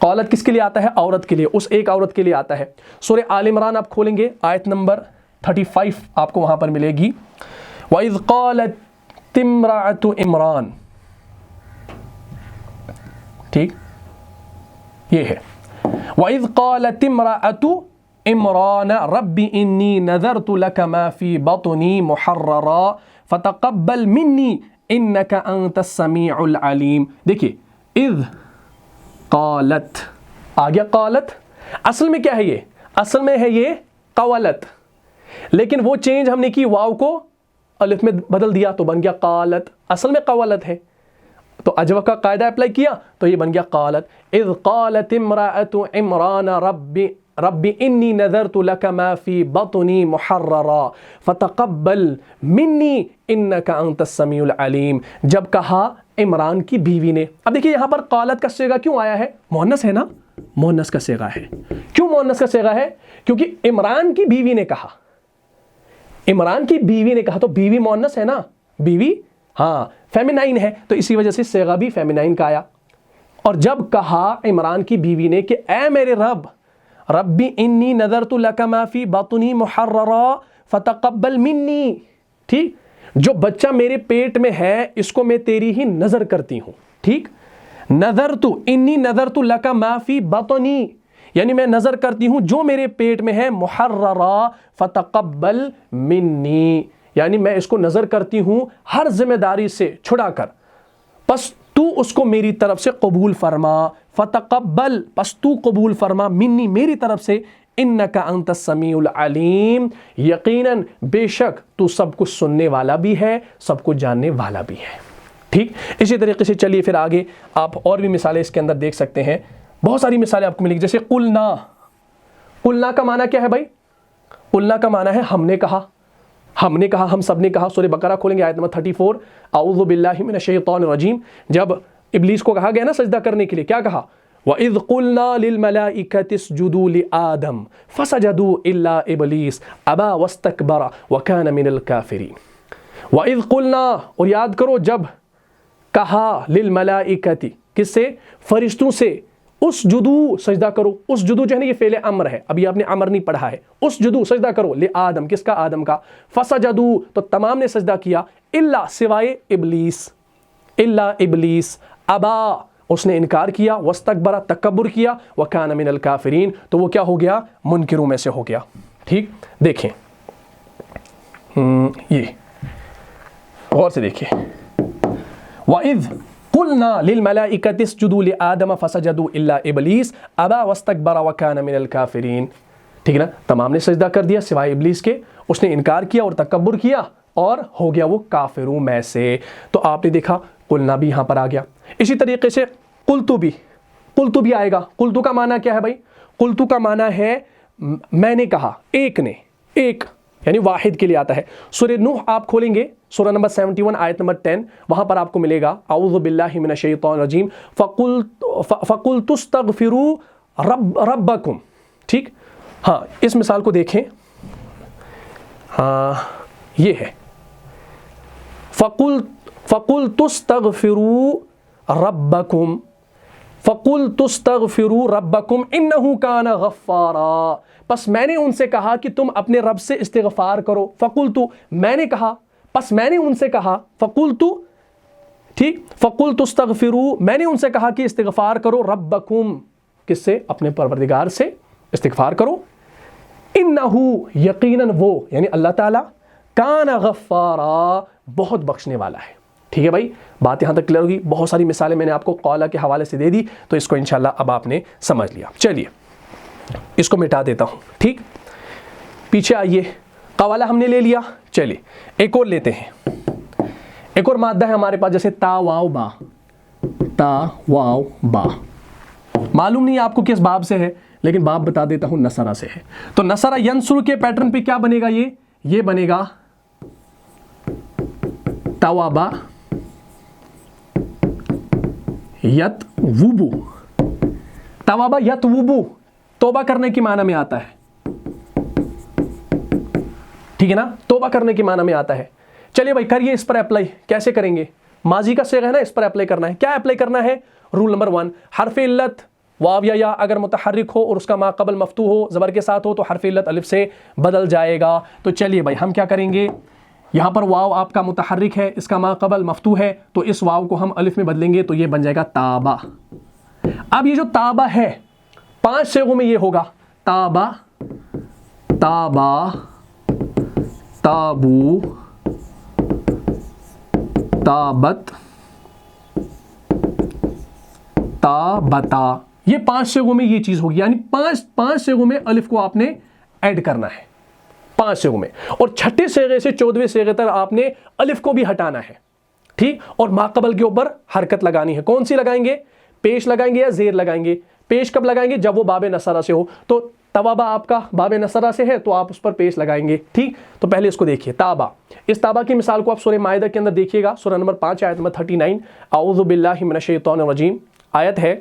Speaker 1: قالت کس کے لیے آتا ہے؟ عورت کے لیے، اس ایک عورت کے لیے آتا ہے۔ سورہ آل عمران آپ کھولیں گے، آیت نمبر 35 آپ کو وہاں پر ملے گی۔ وَإِذْ قَالَتِ امْرَأَتُ عِمْرَانَ، ٹھیک یہ ہے وَإِذْ قَالَتِ امْرَأَتُ عِمْرَانَ رَبِّ إِنِّي نَذَرْتُ لَكَ مَا فِي بَطْنِي مُحَرَّرًا فَتَقَبَّلْ مِنِّي إِنَّكَ أَنْتَ السَّمِيعُ الْعَلِيمُ۔ دیکھیے اذ قالت آ گیا، قالت اصل میں کیا ہے؟ یہ اصل میں ہے یہ قولت، لیکن وہ چینج ہم نے کی، واو کو الف میں بدل دیا تو بن گیا قالت، اصل میں قولت ہے، تو اجوف کا قاعدہ اپلائی کیا تو یہ بن گیا قالت۔ اذ قالت امرأۃ عمران رب انی نذرت لک ما فی بطنی محررا فتقبل منی انک انت السمیع العلیم، جب کہا عمران کی بیوی نے۔ اب دیکھیے یہاں پر قالت کا صیغہ کیوں آیا ہے؟ مؤنث ہے نا، مؤنث کا صیغہ ہے۔ کیوں مؤنث کا صیغہ ہے؟ کیونکہ عمران کی بیوی نے کہا، عمران کی بیوی نے کہا، تو بیوی مؤنث ہے نا، بیوی ہاں فیمینائن ہے، تو اسی وجہ سے صیغہ بھی فیمینائن کا آیا۔ اور جب کہا عمران کی بیوی نے کہ اے میرے رب، ربی انی نذرت لک ما فی بطنی محررا فتقبل منی، ٹھیک، جو بچہ میرے پیٹ میں ہے اس کو میں تیری ہی نظر کرتی ہوں، ٹھیک، نذرت انی نذرت لک ما فی بطنی، یعنی میں نظر کرتی ہوں جو میرے پیٹ میں ہے، محررا فتقبل منی، یعنی میں اس کو نظر کرتی ہوں ہر ذمہ داری سے چھڑا کر، پس تو اس کو میری طرف سے قبول فرما، فتقبل پس تو قبول فرما، منی میری طرف سے، انکا انت السمیع العلیم یقیناً بے شک تو سب کچھ سننے والا بھی ہے، سب کچھ جاننے والا بھی ہے، ٹھیک۔ اسی طریقے سے چلیے پھر آگے آپ اور بھی مثالیں اس کے اندر دیکھ سکتے ہیں، بہت ساری مثالیں آپ کو ملیں گی، جیسے قلنا، قلنا کا معنی کیا ہے بھائی؟ قلنا کا معنی ہے ہم نے کہا، ہم نے کہا، ہم سب نے کہا۔ سورہ بقرہ کھولیں گے، آیت نمبر 34، اعوذ باللہ من الشیطان الرجیم، جب ابلیس کو کہا گیا نا سجدہ کرنے کے لیے، کیا کہا؟ وَإِذْ قُلْنَا لِلْمَلَائِكَةِ اسْجُدُوا لِآدَمَ فَسَجَدُوا إِلَّا إِبْلِيسَ أَبَى وَاسْتَكْبَرَ وَكَانَ مِنَ الْكَافِرِينَ۔ وَإِذْ قُلْنَا، اور یاد کرو جب کہا، لِلْمَلَائِكَةِ کس سے؟ فرشتوں سے، اسجدو سجدہ کرو، اسجدو جو ہے نا یہ فعل امر ہے، ابھی آپ نے امر نہیں پڑھا ہے، اسجدو سجدہ کرو، لآدم کس کا؟ آدم کا، فسجدو تو تمام نے سجدہ کیا، الا سوائے ابلیس، الا ابلیس، ابا اس نے انکار کیا، واستکبر تکبر کیا، وکان من الکافرین تو وہ کیا ہو گیا؟ منکروں میں سے ہو گیا، ٹھیک۔ دیکھیں یہ غور سے دیکھیں، وَإِذْ قُلْنَا لِلْمَلَائِكَةِ اسْجُدُوا لِآدَمَ فَسَجَدُوا إِلَّا إِبْلِيسَ أَبَى وَاسْتَكْبَرَ وَكَانَ مِنَ الْكَافِرِينَ، ٹھیک ہے نا، تمام نے سجدہ کر دیا سوائے ابلیس کے، اس نے انکار کیا اور تکبر کیا اور ہو گیا وہ کافروں میں سے۔ تو آپ نے دیکھا قلنا بھی یہاں پر آ گیا۔ اسی طریقے سے قلتو بھی آئے گا۔ قلتو کا معنی کیا ہے بھائی؟ قلتو کا معنی ہے میں نے کہا، ایک نے، ایک یعنی واحد کے لیے آتا ہے۔ سورہ نوح آپ کھولیں گے، سورہ نمبر 71 آیت نمبر 10، وہاں پر آپ کو ملے گا اعوذ باللہ من الشیطان الرجیم فَقُلْتُ اسْتَغْفِرُوا رَبَّكُمْ، ٹھیک، ہاں اس مثال کو دیکھیں، ہاں یہ ہے فَقُلْتُ اسْتَغْفِرُوا رَبَّكُمْ فَقُلْتُ اسْتَغْفِرُوا رَبَّكُمْ إِنَّهُ كَانَ غَفَّارًا، پس میں نے ان سے کہا کہ تم اپنے رب سے استغفار کرو، فَقُلْتُ میں نے کہا، پس میں نے ان سے کہا، فَقُلْتُ ٹھیک، فَقُلْتُ اسْتَغْفِرُوا میں نے ان سے کہا کہ استغفار کرو، رَبَّكُمْ کس سے؟ اپنے پروردگار سے استغفار کرو، إِنَّهُ یقیناً وہ یعنی اللہ تعالیٰ، کان غفارا بہت بخشنے والا ہے، ٹھیک ہے بھائی، بات یہاں تک کلیئر ہوگی۔ بہت ساری مثالیں میں نے آپ کو قولا کے حوالے سے دے دی، تو اس کو انشاءاللہ اب آپ نے سمجھ لیا۔ چلیے اس کو مٹا دیتا ہوں، ٹھیک، پیچھے آئیے، قوالا ہم نے لے لیا، چلیے ایک اور لیتے ہیں، ایک اور مادہ ہے ہمارے پاس، جیسے تا واو با، تا واو با، معلوم نہیں آپ کو کس باب سے ہے، لیکن باب بتا دیتا ہوں، نصرہ سے ہے۔ تو نصرہ ینصر کے پیٹرن پہ کیا بنے گا؟ یہ بنے گا توابا یتوبو، توابا یتوبو توبہ کرنے کی معنی میں آتا ہے، ٹھیک ہے نا، توبہ کرنے کی معنی میں آتا ہے۔ چلیے بھائی کریے اس پر اپلائی، کیسے کریں گے؟ ماضی کا صیغہ ہے نا، اس پر اپلائی کرنا ہے۔ کیا اپلائی کرنا ہے؟ رول نمبر 1، حرف علت واو یا یا اگر متحرک ہو اور اس کا ما قبل مفتوح ہو، زبر کے ساتھ ہو، تو حرف علت الف سے بدل جائے گا۔ تو چلیے بھائی ہم کیا کریں گے، یہاں پر واو آپ کا متحرک ہے، اس کا ما قبل مفتوح ہے، تو اس واو کو ہم الف میں بدلیں گے، تو یہ بن جائے گا تابا۔ اب یہ جو تابا ہے 5 صیغوں میں یہ ہوگا، تابا، تابا، تابو، تابت، تابتا، یہ 5 صیغوں میں یہ چیز ہوگی، یعنی پانچ صیغوں میں الف کو آپ نے ایڈ کرنا ہے، 5 صیغوں میں، اور 6 صیغے سے 14ویں صیغے تک آپ نے الف کو بھی ہٹانا ہے، ٹھیک، اور ما قبل کے اوپر حرکت لگانی ہے۔ کون سی لگائیں گے، پیش لگائیں گے یا زیر لگائیں گے؟ پیش کب لگائیں گے، جب وہ باب نصرہ سے ہو، تو توابا آپ کا باب نصرہ سے ہے تو آپ اس پر پیش لگائیں گے، ٹھیک۔ تو پہلے اس کو دیکھیے، تابا، اس تابا کی مثال کو آپ سورہ مائدہ کے اندر دیکھیے گا، سورہ نمبر 5 آیت نمبر 39، اعوذ باللہ من الشیطان الرجیم، آیت ہے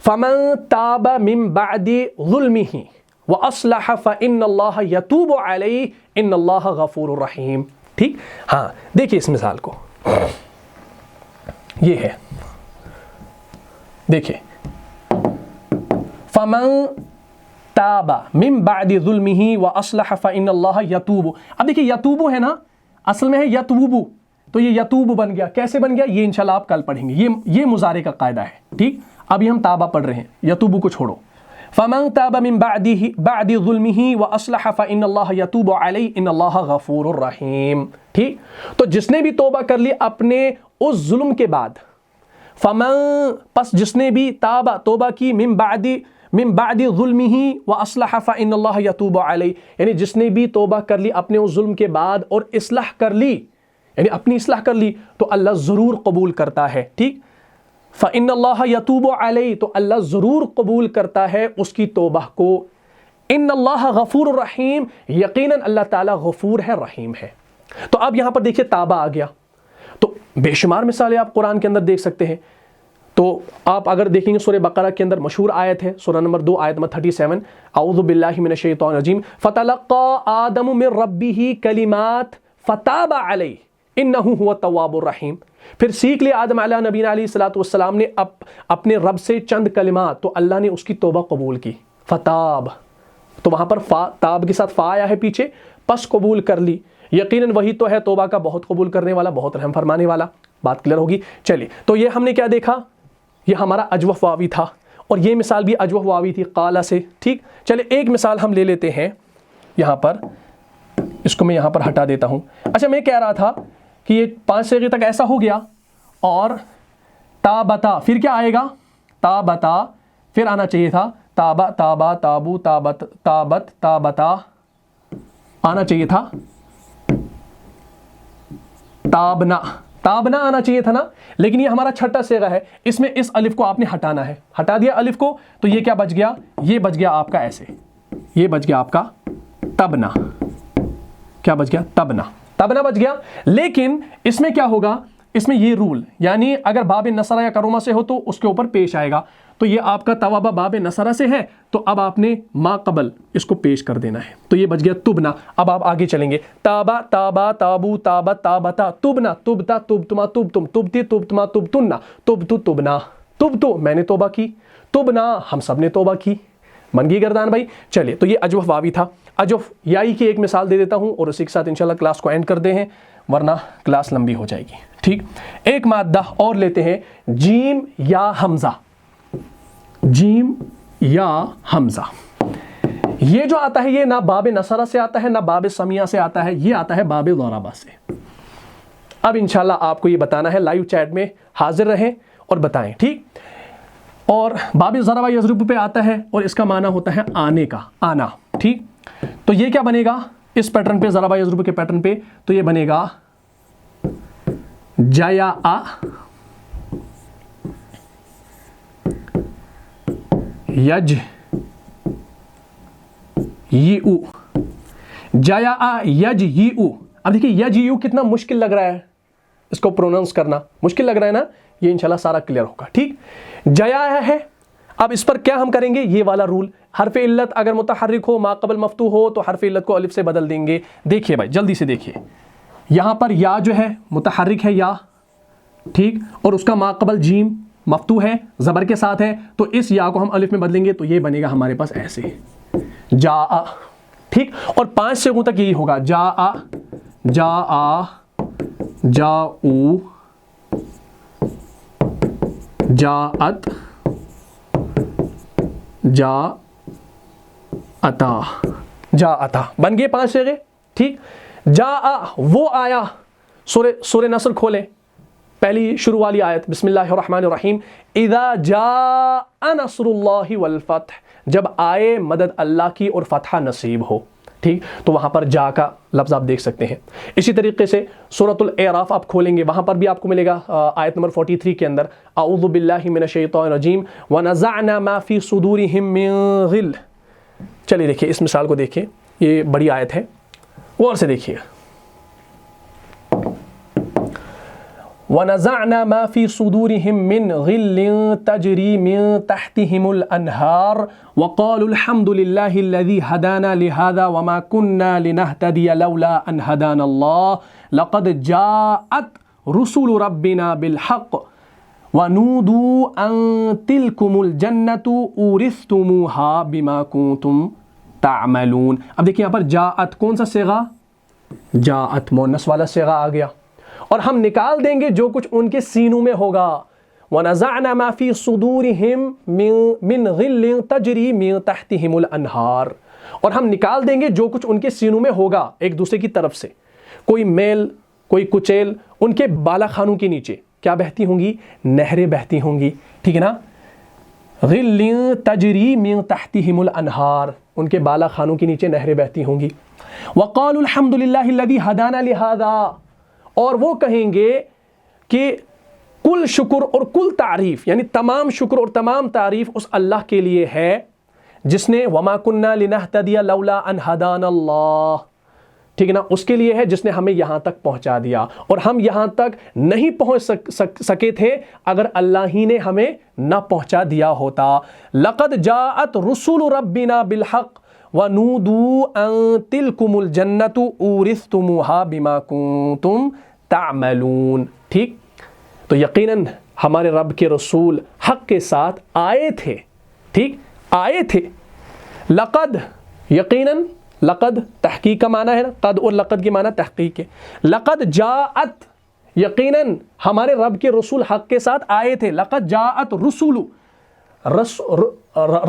Speaker 1: فَمَن تَابَ مِن بَعْدِ ظُلْمِهِ وَأَصْلَحَ فَإِنَّ اللَّهَ يَتُوبُ عَلَيْهِ إِنَّ اللَّهَ غَفُورٌ رَحِيمٌ، ٹھیک۔ ہاں دیکھیے اس مثال کو، یہ ہے، دیکھیے فَمَن تَابَ مِن بَعْدِ ظُلْمِهِ وَأَصْلَحَ فَإِنَّ اللَّهَ يَتُوبُ۔ اب دیکھیے یتوبو ہے نا، اصل میں ہے یتوبو، تو یہ یتوب بن گیا، کیسے بن گیا یہ انشاءاللہ آپ کل پڑھیں گے، یہ مضارع کا قاعدہ ہے، ٹھیک۔ ابھی ہم تابہ پڑھ رہے ہیں، یتوبو کو چھوڑو، فَمَن تَابَ مِن بَعْدِ ظُلْمِهِ وَأَصْلَحَ فَإِنَّ اللَّهَ يَتُوبُ عَلَيْهِ إِنَّ اللَّهَ غَفُورٌ رَحِيمٌ، ٹھیک۔ تو جس نے بھی توبہ کر لی اپنے اس ظلم کے بعد، فَمَن، پس جس نے بھی تابہ توبہ کی، من بعد ظُلْمِهِ وَأَصْلَحَ فَإِنَّ اللَّهَ يَتُوبُ عَلَيْهِ، یعنی جس نے بھی توبہ کر لی اپنے اس ظلم کے بعد اور اصلاح کر لی، یعنی اپنی اصلاح کر لی، تو اللہ ضرور قبول کرتا ہے، ٹھیک۔ فَإِنَّ اللَّهَ يَتُوبُ عَلَيْهِ، تو اللہ ضرور قبول کرتا ہے اس کی توبہ کو۔ إِنَّ اللَّهَ غَفُورٌ رَحِيمٌ، یقیناً اللہ تعالیٰ غفور ہے، رحیم ہے۔ تو اب یہاں پر دیکھیے تابہ آ گیا، تو بے شمار مثالیں آپ قرآن کے اندر دیکھ سکتے ہیں۔ تو آپ اگر دیکھیں گے سورہ بقرہ کے اندر مشہور آیت ہے، سورہ نمبر 2 آیت نمبر 37، اعوذ باللہ من الشیطان الرجیم، فَتَلَقَّى آدَمُ مِن رَبِّهِ كَلِمَاتٍ فَتَابَ عَلَيْهِ إِنَّهُ هُوَ التَّوَّابُ الرَّحِيمُ۔ پھر سیکھ لیا آدم علیہ نبی علیہ الصلوۃ والسلام نے اپنے رب سے چند کلمات، تو اللہ نے اس کی توبہ قبول کی، فتاب، تو وہاں پر تاب کے ساتھ فا آیا ہے پیچھے، پس قبول کر لی، یقیناً وہی تو ہے توبہ کا بہت قبول کرنے والا، بہت رحم فرمانے والا۔ بات کلیئر ہوگی؟ چلیے، تو یہ ہم نے کیا دیکھا، یہ ہمارا اجوف واوی تھا، اور یہ مثال بھی اجوف واوی تھی قالا سے، ٹھیک۔ چلے ایک مثال ہم لے لیتے ہیں یہاں پر، اس کو میں یہاں پر ہٹا دیتا ہوں۔ اچھا میں کہہ رہا تھا کہ یہ 5 صیغے تک ایسا ہو گیا، اور تابتا پھر کیا آئے گا، تابتا پھر آنا چاہیے تھا تابا، تابا، تابو، تابت، تابت، تابتا، آنا چاہیے تھا تابنا، تابنا آنا چاہیے تھا نا، لیکن یہ ہمارا 6واں صیغہ ہے، اس میں اس الف کو آپ نے ہٹانا ہے، ہٹا دیا الف کو، تو یہ کیا بچ گیا، یہ بچ گیا آپ کا ایسے، یہ بچ گیا آپ کا تبنا، کیا بچ گیا، تبنا، تبنا بچ گیا۔ لیکن اس میں کیا ہوگا، اس میں یہ رول، یعنی اگر باب نصرہ یا کرومہ سے ہو تو اس کے اوپر پیش آئے گا، تو یہ آپ کا توابہ باب نصرہ سے ہے، تو اب آپ نے ما قبل اس کو پیش کر دینا ہے، تو یہ بچ گیا تبنا۔ اب آپ آگے چلیں گے، تابا، تابا، تابو، تابت، تابتا، تبنا، تبتا، تبتما، تبتم، تبتی، تبتما، تبتنا، تبتو، تبنا، تبتو میں نے توبہ کی، تبنا ہم سب نے توبہ کی، من گئی گردان بھائی۔ چلیے، تو یہ اجوف واوی تھا۔ اجوف یائی کی ایک مثال دے دیتا ہوں، اور اسی کے ساتھ انشاءاللہ کلاس کو اینڈ کر دیں ہیں، ورنہ کلاس لمبی ہو جائے گی، ٹھیک۔ ایک مادہ اور لیتے ہیں، جیم یا حمزہ، جیم یا حمزہ، یہ جو آتا ہے یہ نہ باب نصرہ سے آتا ہے نہ باب سمیہ سے آتا ہے، یہ آتا ہے باب ضربہ سے۔ اب انشاءاللہ آپ کو یہ بتانا ہے، لائیو چیٹ میں حاضر رہیں اور بتائیں، ٹھیک۔ اور باب ضربہ یضرب پہ آتا ہے، اور اس کا معنی ہوتا ہے آنے کا، آنا، ٹھیک۔ تو یہ کیا بنے گا اس پیٹرن پہ، ضربہ یضرب کے پیٹرن پہ، تو یہ بنے گا جایا آ یج ی او، جایا آ یج ی او۔ اب دیکھیے یج ی او کتنا مشکل لگ رہا ہے، اس کو پروننس کرنا مشکل لگ رہا ہے نا، یہ انشاءاللہ سارا کلیئر ہوگا، ٹھیک۔ جایا ہے، اب اس پر کیا ہم کریں گے، یہ والا رول، حرف علت اگر متحرک ہو، ما قبل مفتوح ہو، تو حرف علت کو الف سے بدل دیں گے۔ دیکھیے بھائی جلدی سے دیکھیے، یہاں پر یا جو ہے متحرک ہے یا، ٹھیک، اور اس کا ما قبل جیم، مفتوح ہے, زبر کے ساتھ ہے, تو اس یا کو ہم الف میں بدلیں گے تو یہ بنے گا ہمارے پاس ایسے جا, ٹھیک. اور 5 صیغوں تک یہی ہوگا, جا, جا, جاؤ, جاءت, جاءتا, جاءتا, بن گئے 5 صیغے, ٹھیک. جاء وہ آیا, سورہ نصر کھولیں, پہلی شروع والی آیت, بسم اللہ الرحمن الرحیم, اذا جاء نصر اللہ والفتح, جب آئے مدد اللہ کی اور فتح نصیب ہو, ٹھیک. تو وہاں پر جا کا لفظ آپ دیکھ سکتے ہیں. اسی طریقے سے سورۃ الاعراف آپ کھولیں گے, وہاں پر بھی آپ کو ملے گا آیت نمبر 43 کے اندر, اعوذ باللہ من الشیطان الرجیم ونزعنا ما فی صدورہم من غل. چلیے دیکھیے اس مثال کو دیکھیے, یہ بڑی آیت ہے, غور سے دیکھیے. وَنَزَعْنَا مَا فِي صُدُورِهِم مِّن غِلٍّ تَجْرِي مِن تَحْتِهِمُ الْأَنْهَارُ وَقَالُوا الْحَمْدُ لِلَّهِ الَّذِي هَدَانَا لِهَذَا وَمَا كُنَّا لِنَهْتَدِيَ لَوْلَا أَنْ هَدَانَا اللَّهُ لَقَدْ جَاءَتْ رُسُلُ رَبِّنَا بِالْحَقِّ وَنُودُوا أَن تِلْكُمُ الْجَنَّةُ أُورِثْتُمُوهَا بِمَا كُنتُمْ تَعْمَلُونَ. اب دیکھیں یہاں پر جاءت کون سا صیغہ, جاءت مؤنث والا صیغہ آ گیا, اور ہم نکال دیں گے جو کچھ ان کے سینوں میں ہوگا. وَنَزَعْنَا مَا فِي صُدُورِهِم مِّن غِلٍّ تَجْرِي مِن تَحْتِهِمُ الْأَنْهَارُ, اور ہم نکال دیں گے جو کچھ ان کے سینوں میں ہوگا ایک دوسرے کی طرف سے, کوئی میل کوئی کچیل, ان کے بالا خانوں کے نیچے کیا بہتی ہوں گی, نہریں بہتی ہوں گی, ٹھیک ہے نا. غِلٍّ تَجْرِي مِن تَحْتِهِمُ الْأَنْهَارُ, ان کے بالا خانوں کے نیچے نہریں بہتی ہوں گی. وَقَالُوا الْحَمْدُ لِلَّهِ الَّذِي هَدَانَا لِهَذَا, اور وہ کہیں گے کہ کل شکر اور کل تعریف, یعنی تمام شکر اور تمام تعریف اس اللہ کے لیے ہے جس نے وما کننا لنہتدی لولا ان ہدانا اللہ, ٹھیک ہے نا, اس کے لیے ہے جس نے ہمیں یہاں تک پہنچا دیا, اور ہم یہاں تک نہیں پہنچ سکے تھے اگر اللہ ہی نے ہمیں نہ پہنچا دیا ہوتا. لقد جاءت رسول ربنا بالحق وَنُودُوا أَن تِلْكُمُ الْجَنَّةُ أُورِثْتُمُوهَا بِمَا كُنتُمْ تَعْمَلُونَ, ٹھیک. تو یقیناً ہمارے رب کے رسول حق کے ساتھ آئے تھے, ٹھیک, آئے تھے. لقد, یقیناً, لقد تحقیق کا معنی ہے نا, قد اور لقد کی معنی تحقیق ہے. لقد جاءت, یقیناً ہمارے رب کے رسول حق کے ساتھ آئے تھے. لقد جاءت رسول,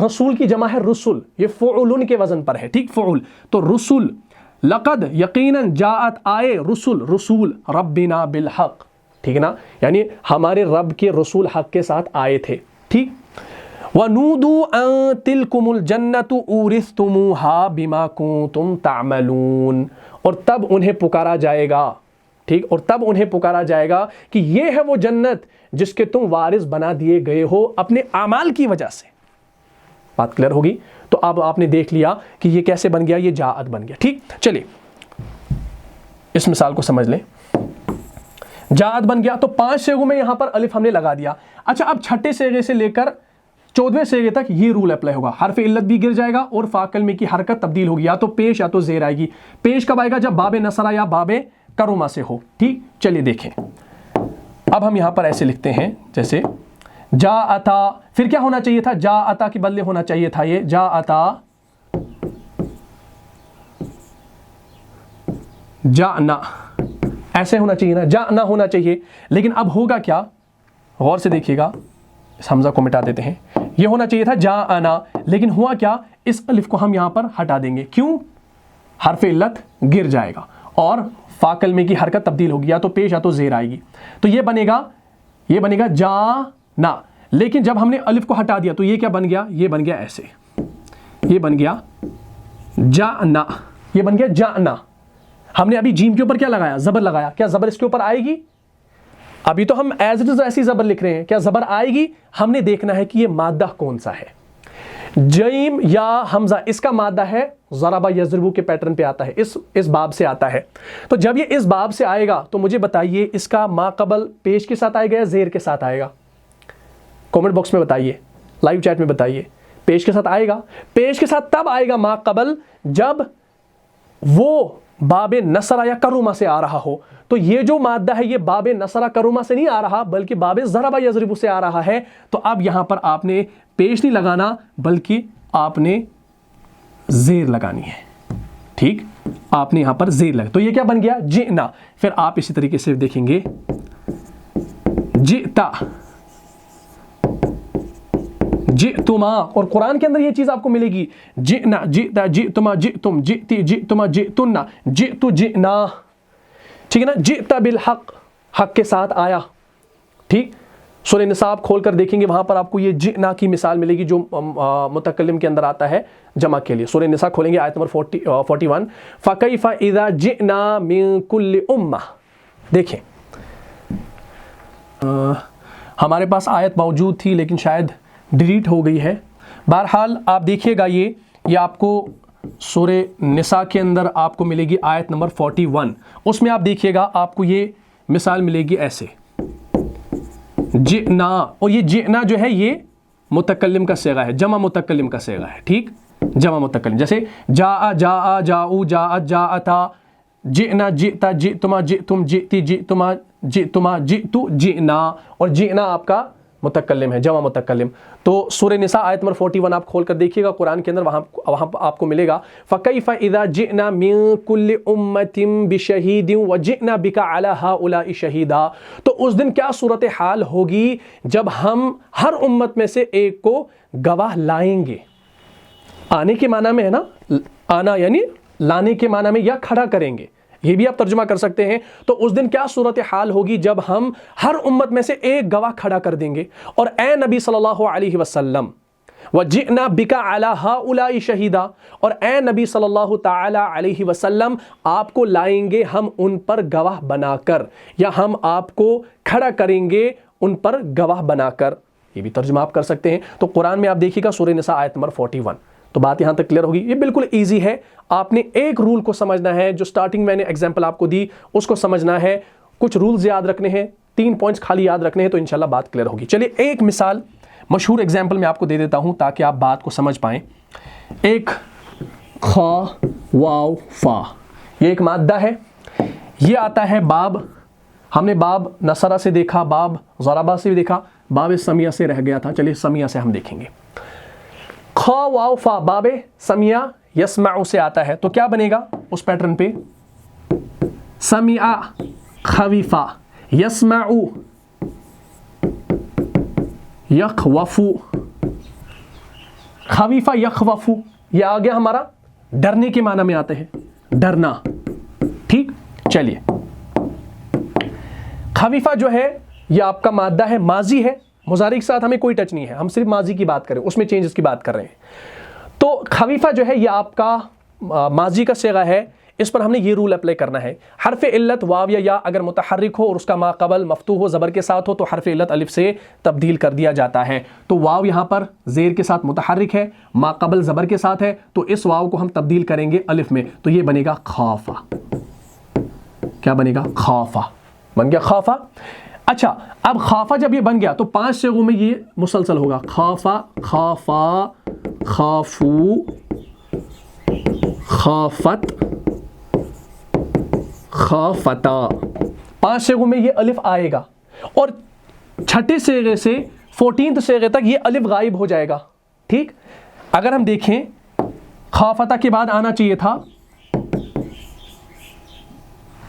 Speaker 1: رسول کی جمع ہے رسول, یہ فعلن کے وزن پر ہے, ٹھیک, فعل, تو رسول. لقد یقیناً جاءت آئے, رسول ربنا بالحق, ٹھیک ہے نا, یعنی ہمارے رب کے رسول حق کے ساتھ آئے تھے, ٹھیک. وَنُودُوا أَن تِلْكُمُ الْجَنَّةُ أُورِثْتُمُوهَا بِمَا كُنتُمْ تَعْمَلُونَ, اور تب انہیں پکارا جائے گا, ٹھیک, اور تب انہیں پکارا جائے گا کہ یہ ہے وہ جنت جس کے تم وارث بنا دیے گئے ہو اپنے اعمال کی وجہ سے. بات کلیئر ہوگی. تو اب آپ نے دیکھ لیا کہ یہ کیسے بن گیا, یہ جاءت بن گیا, ٹھیک. چلیے اس مثال کو سمجھ لیں. جاءت بن گیا, تو 5 صیغوں میں یہاں پر الف ہم نے لگا دیا. اچھا, اب چھٹے صیغے سے لے کر 14ویں صیغے تک یہ رول اپلائی ہوگا, حرف علت بھی گر جائے گا اور فا کلمے کی حرکت تبدیل ہوگی, یا تو پیش یا تو زیر آئے گی. پیش کب آئے گا, جب باب نصرہ یا باب کرما سے ہو, ٹھیک. چلیے دیکھیں, اب ہم یہاں پر ایسے لکھتے ہیں جیسے جاءتا, پھر کیا ہونا چاہیے تھا, جاءتا کے بدلے ہونا چاہیے تھا یہ جاءتا, جاءنا, ایسے ہونا چاہیے نا, جاءنا ہونا چاہیے. لیکن اب ہوگا کیا, غور سے دیکھیے گا, اس حمزہ کو مٹا دیتے ہیں, یہ ہونا چاہیے تھا جاءنا, لیکن ہوا کیا, اس الف کو ہم یہاں پر ہٹا دیں گے. کیوں, حرف علت گر جائے گا اور فا کلمے کی حرکت تبدیل ہوگی, یا تو پیش یا تو زیر آئے گی. تو یہ بنے گا جانا, لیکن جب ہم نے الف کو ہٹا دیا تو یہ کیا بن گیا, یہ بن گیا ایسے, یہ بن گیا جانا, یہ بن گیا جانا. ہم نے ابھی جیم کے اوپر کیا لگایا, زبر لگایا. کیا زبر اس کے اوپر آئے گی, ابھی تو ہم ایز اٹ از ایسی زبر لکھ رہے ہیں, کیا زبر آئے گی. ہم نے دیکھنا ہے کہ یہ مادہ کون سا ہے. جیم یا حمزہ, اس کا مادہ ہے ضربہ یضربو کے پیٹرن پہ آتا ہے, اس باب سے آتا ہے. تو جب یہ اس باب سے آئے گا تو مجھے بتائیے اس کا ما قبل پیش کے ساتھ آئے گا یا زیر کے ساتھ آئے گا. کامنٹ باکس میں بتائیے, لائیو چیٹ میں بتائیے. پیش کے ساتھ آئے گا. پیش کے ساتھ تب آئے گا ما قبل جب وہ باب نصرہ یا کروما سے آ رہا ہو. تو یہ جو مادہ ہے یہ باب نصرہ کروما سے نہیں آ رہا بلکہ باب ضرب یضرب سے آ رہا ہے. تو اب یہاں پر آپ نے پیش نہیں لگانا بلکہ آپ نے زیر لگانی ہے. ٹھیک, آپ نے یہاں پر زیر لگا. تو یہ کیا بن گیا؟ جئنا. پھر آپ اسی طریقے سے دیکھیں گے جئتا, جئتما, اور قرآن کے اندر یہ چیز آپ کو ملے گی جئنا, جئتا, جئتما, جئتم, جئتی, جئتما, جئتنا, جئتو, جئنا. ٹھیک ہے نا. جئتا بالحق, حق کے ساتھ آیا. ٹھیک. سورہ نساء آپ کھول کر دیکھیں گے وہاں پر آپ کو یہ جئنا کی مثال ملے گی جو متکلم کے اندر آتا ہے جمع کے لیے. سورہ نساء کھولیں گے آیت نمبر 41. فَكَيْفَ إِذَا جِئْنَا مِن كُلِّ أُمَّةٍ. دیکھیں ہمارے پاس آیت موجود تھی لیکن شاید ڈیلیٹ ہو گئی ہے. بہرحال آپ دیکھیے گا یہ آپ کو سورہ نساء کے اندر آپ کو ملے گی آیت نمبر 41. اس میں آپ دیکھیے گا آپ کو یہ مثال ملے گی ایسے جئنا, اور یہ جئنا جو ہے یہ متکلم کا صیغہ ہے, جمع متکلم کا صیغہ ہے. ٹھیک, جمع متکلم. جیسے جاء, جاء, جاؤ, جاءت, جاءتا, جئنا, جئتا, جئتما, جئتم, جئتی, جئتما, جئتما, جئتو, جئنا. اور جئنا آپ کا متکلم ہے, جمع متکلم. تو سورہ نساء آیت نمبر 41 آپ کھول کر دیکھیے گا قرآن کے اندر, وہاں آپ کو ملے گا فَكَيْفَ إِذَا جِئْنَا مِن كُلِّ أُمَّةٍ بِشَهِيدٍ وَجِئْنَا بِكَ عَلَى هَؤُلَاءِ شَهِيدًا. تو اس دن کیا صورتحال ہوگی جب ہم ہر امت میں سے ایک کو گواہ لائیں گے. آنے کے معنی میں ہے نا, آنا یعنی لانے کے معنی میں, یا کھڑا کریں گے, یہ بھی آپ ترجمہ کر سکتے ہیں. تو اس دن کیا صورتحال ہوگی جب ہم ہر امت میں سے ایک گواہ کھڑا کر دیں گے. اور اے نبی صلی اللہ علیہ وسلم وَجِئْنَا بِكَ عَلَى هَؤُلَاءِ شَهِيدًا, اور اے نبی صلی اللہ تعالی علیہ وسلم آپ کو لائیں گے ہم ان پر گواہ بنا کر, یا ہم آپ کو کھڑا کریں گے ان پر گواہ بنا کر. یہ بھی ترجمہ آپ کر سکتے ہیں. تو قرآن میں آپ دیکھیے گا سورہ نساء آیت نمبر 41. تو بات یہاں تک کلیئر ہوگی. یہ بالکل ایزی ہے, آپ نے ایک رول کو سمجھنا ہے جو سٹارٹنگ میں نے ایگزامپل آپ کو دی اس کو سمجھنا ہے, کچھ رولز یاد رکھنے ہیں, 3 پوائنٹس خالی یاد رکھنے ہیں, تو انشاءاللہ بات کلیئر ہوگی. چلیے ایک مثال مشہور ایگزامپل میں آپ کو دے دیتا ہوں تاکہ آپ بات کو سمجھ پائیں. ایک خا واو فا, یہ ایک مادہ ہے, یہ آتا ہے باب, ہم نے باب نصرہ سے دیکھا, باب ضربہ سے بھی دیکھا, باب سمیہ سے رہ گیا تھا. چلیے سمیہ سے ہم دیکھیں گے. خا واو فا باب سمیہ یسمع سے آتا ہے, تو کیا بنے گا اس پیٹرن پہ سمیع خویفہ, یسمع یخوفو, خویفہ یخوفو, یہ آ گیا ہمارا ڈرنے کے معنی میں آتے ہیں, ڈرنا. ٹھیک, چلیے خویفہ جو ہے یہ آپ کا مادہ ہے, ماضی ہے, مضارع کے ساتھ ہمیں کوئی ٹچ نہیں ہے, ہم صرف ماضی کی بات کریں, اس میں چینجز کی بات کر رہے ہیں. تو خویفہ جو ہے یہ آپ کا ماضی کا صیغہ ہے, اس پر ہم نے یہ رول اپلائی کرنا ہے. حرف علت واو یا اگر متحرک ہو اور اس کا ما قبل مفتوح ہو, زبر کے ساتھ ہو, تو حرف علت الف سے تبدیل کر دیا جاتا ہے. تو واو یہاں پر زیر کے ساتھ متحرک ہے, ما قبل زبر کے ساتھ ہے, تو اس واو کو ہم تبدیل کریں گے الف میں, تو یہ بنے گا خافہ. کیا بنے گا؟ خافہ بن گیا, خافہ. اچھا, اب خافہ جب یہ بن گیا تو 5 صیغوں میں یہ مسلسل ہوگا. خافہ, خافا, خافو, خافت, خافتا. 5 صیغوں میں یہ الف آئے گا, اور چھٹے صیغے سے 14 صیغے تک یہ الف غائب ہو جائے گا. ٹھیک, اگر ہم دیکھیں خافتا کے بعد آنا چاہیے تھا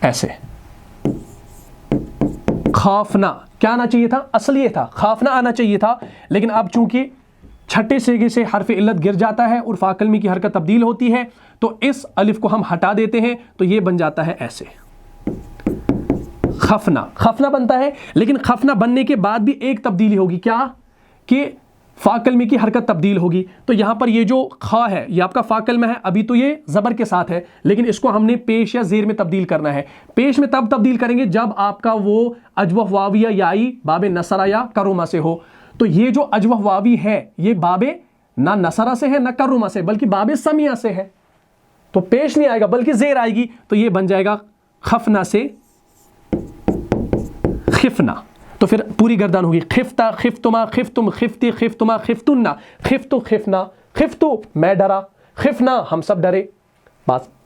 Speaker 1: ایسے, خافنا. کیا آنا چاہیے تھا؟ اصل یہ تھا خافنا آنا چاہیے تھا, لیکن اب چونکہ چھٹے صیغے سے حرف علت گر جاتا ہے اور فا کلمی کی حرکت تبدیل ہوتی ہے, تو اس الف کو ہم ہٹا دیتے ہیں, تو یہ بن جاتا ہے ایسے خفنا. خفنا بنتا ہے, لیکن خفنا بننے کے بعد بھی ایک تبدیلی ہوگی. کیا کہ فا کلمی کی حرکت تبدیل ہوگی. تو یہاں پر یہ جو خا ہے یہ آپ کا فا کلمہ ہے, ابھی تو یہ زبر کے ساتھ ہے, لیکن اس کو ہم نے پیش یا زیر میں تبدیل کرنا ہے. پیش میں تب تبدیل کریں گے جب آپ کا وہ اجوف واوی یا یائی باب نصرہ یا کروما سے ہو. تو یہ جو اجوف واوی ہے یہ باب نہ نصرہ سے ہے نہ کروما سے, بلکہ باب سمیہ سے ہے, تو پیش نہیں آئے گا بلکہ زیر آئے گی. تو یہ بن جائے گا خفنا سے خفنا. تو پھر پوری گردان ہوگی خفتا, خفتما, خفتم, خفتی, خفتما, خفتنا, خفتو, خفنا, خفتو میں ڈرا, خفنا ہم سب ڈرے. بات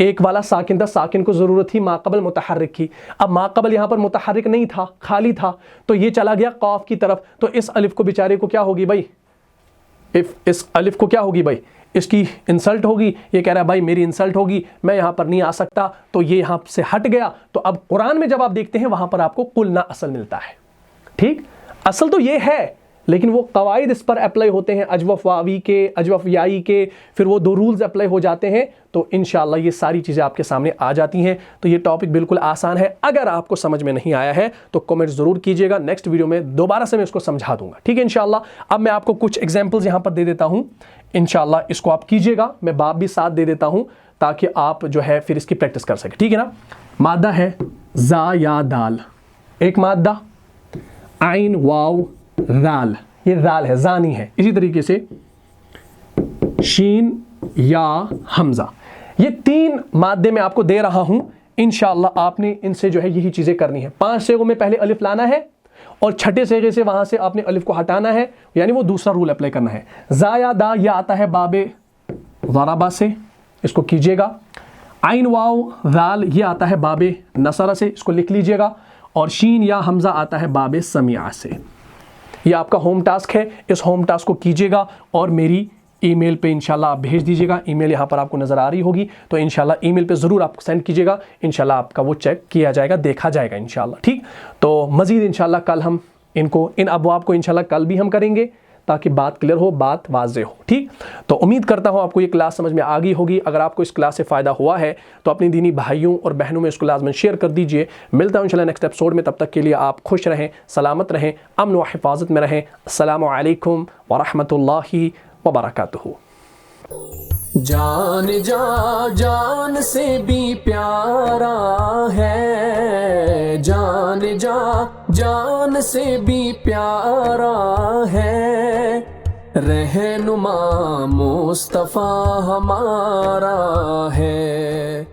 Speaker 1: ایک والا ساکن تھا, ساکن کو ضرورت تھی ما قبل متحرک کی. اب ما قبل یہاں پر متحرک نہیں تھا, خالی تھا, تو یہ چلا گیا قاف کی طرف. تو اس الف کو بیچارے کو کیا ہوگی بھائی, اس الف کو کیا ہوگی بھائی, اس کی انسلٹ ہوگی. یہ کہہ رہا ہے بھائی میری انسلٹ ہوگی, میں یہاں پر نہیں آ سکتا. تو یہ یہاں سے ہٹ گیا. تو اب قرآن میں جب آپ دیکھتے ہیں وہاں پر آپ کو قلنا اصل ملتا ہے. ٹھیک, اصل تو یہ ہے, لیکن وہ قواعد اس پر اپلائی ہوتے ہیں, اجوف واوی کے, اجوف یائی کے, پھر وہ 2 رولز اپلائی ہو جاتے ہیں. تو انشاءاللہ یہ ساری چیزیں آپ کے سامنے آ جاتی ہیں. تو یہ ٹاپک بالکل آسان ہے. اگر آپ کو سمجھ میں نہیں آیا ہے تو کمنٹ ضرور کیجیے گا, نیکسٹ ویڈیو میں دوبارہ سے میں اس کو سمجھا دوں گا. ٹھیک ہے انشاءاللہ. اب میں آپ کو کچھ ایگزامپلز یہاں پر دے دیتا ہوں, انشاءاللہ اس کو آپ کیجیے گا. میں باب بھی ساتھ دے دیتا ہوں تاکہ آپ جو ہے پھر اس کی پریکٹس کر سکیں. ٹھیک ہے نا. مادہ ہے زا یا دال, ایک مادہ عین واو ذال, یہ ذال ہے, زانی ہے. اسی طریقے سے شین یا حمزہ, یہ 3 مادے میں آپ کو دے رہا ہوں. انشاءاللہ آپ نے ان سے جو ہے یہی چیزیں کرنی ہے. 5 صیغوں میں پہلے الف لانا ہے اور چھٹے صیغے سے وہاں سے آپ نے الف کو ہٹانا ہے, یعنی وہ دوسرا رول اپلائی کرنا ہے. زا یا دا یہ آتا ہے باب ضربہ سے, اس کو کیجیے گا. عین واو ذال یہ آتا ہے باب نصرہ سے, اس کو لکھ لیجیے گا. اور شین یا حمزہ آتا ہے باب سمیع سے. یہ آپ کا ہوم ٹاسک ہے, اس ہوم ٹاسک کو کیجیے گا اور میری ای میل پہ انشاءاللہ آپ بھیج دیجیے گا. ای میل یہاں پر آپ کو نظر آ رہی ہوگی, تو انشاءاللہ ای میل پہ ضرور آپ سینڈ کیجیے گا. انشاءاللہ آپ کا وہ چیک کیا جائے گا, دیکھا جائے گا انشاءاللہ. ٹھیک, تو مزید انشاءاللہ کل ہم ان ابواب کو انشاءاللہ کل بھی ہم کریں گے تاکہ بات کلیئر ہو, بات واضح ہو. ٹھیک, تو امید کرتا ہوں آپ کو یہ کلاس سمجھ میں آ گئی ہوگی. اگر آپ کو اس کلاس سے فائدہ ہوا ہے تو اپنی دینی بھائیوں اور بہنوں میں اس کو لازماً شیئر کر دیجئے. ملتا ہوں انشاءاللہ نیکسٹ ایپیسوڈ میں. تب تک کے لیے آپ خوش رہیں, سلامت رہیں, امن و حفاظت میں رہیں. السلام علیکم ورحمۃ اللہ وبرکاتہ.
Speaker 2: جان جان سے بھی پیارا ہے, جان جان سے بھی پیارا ہے, رہنما مصطفیٰ ہمارا ہے.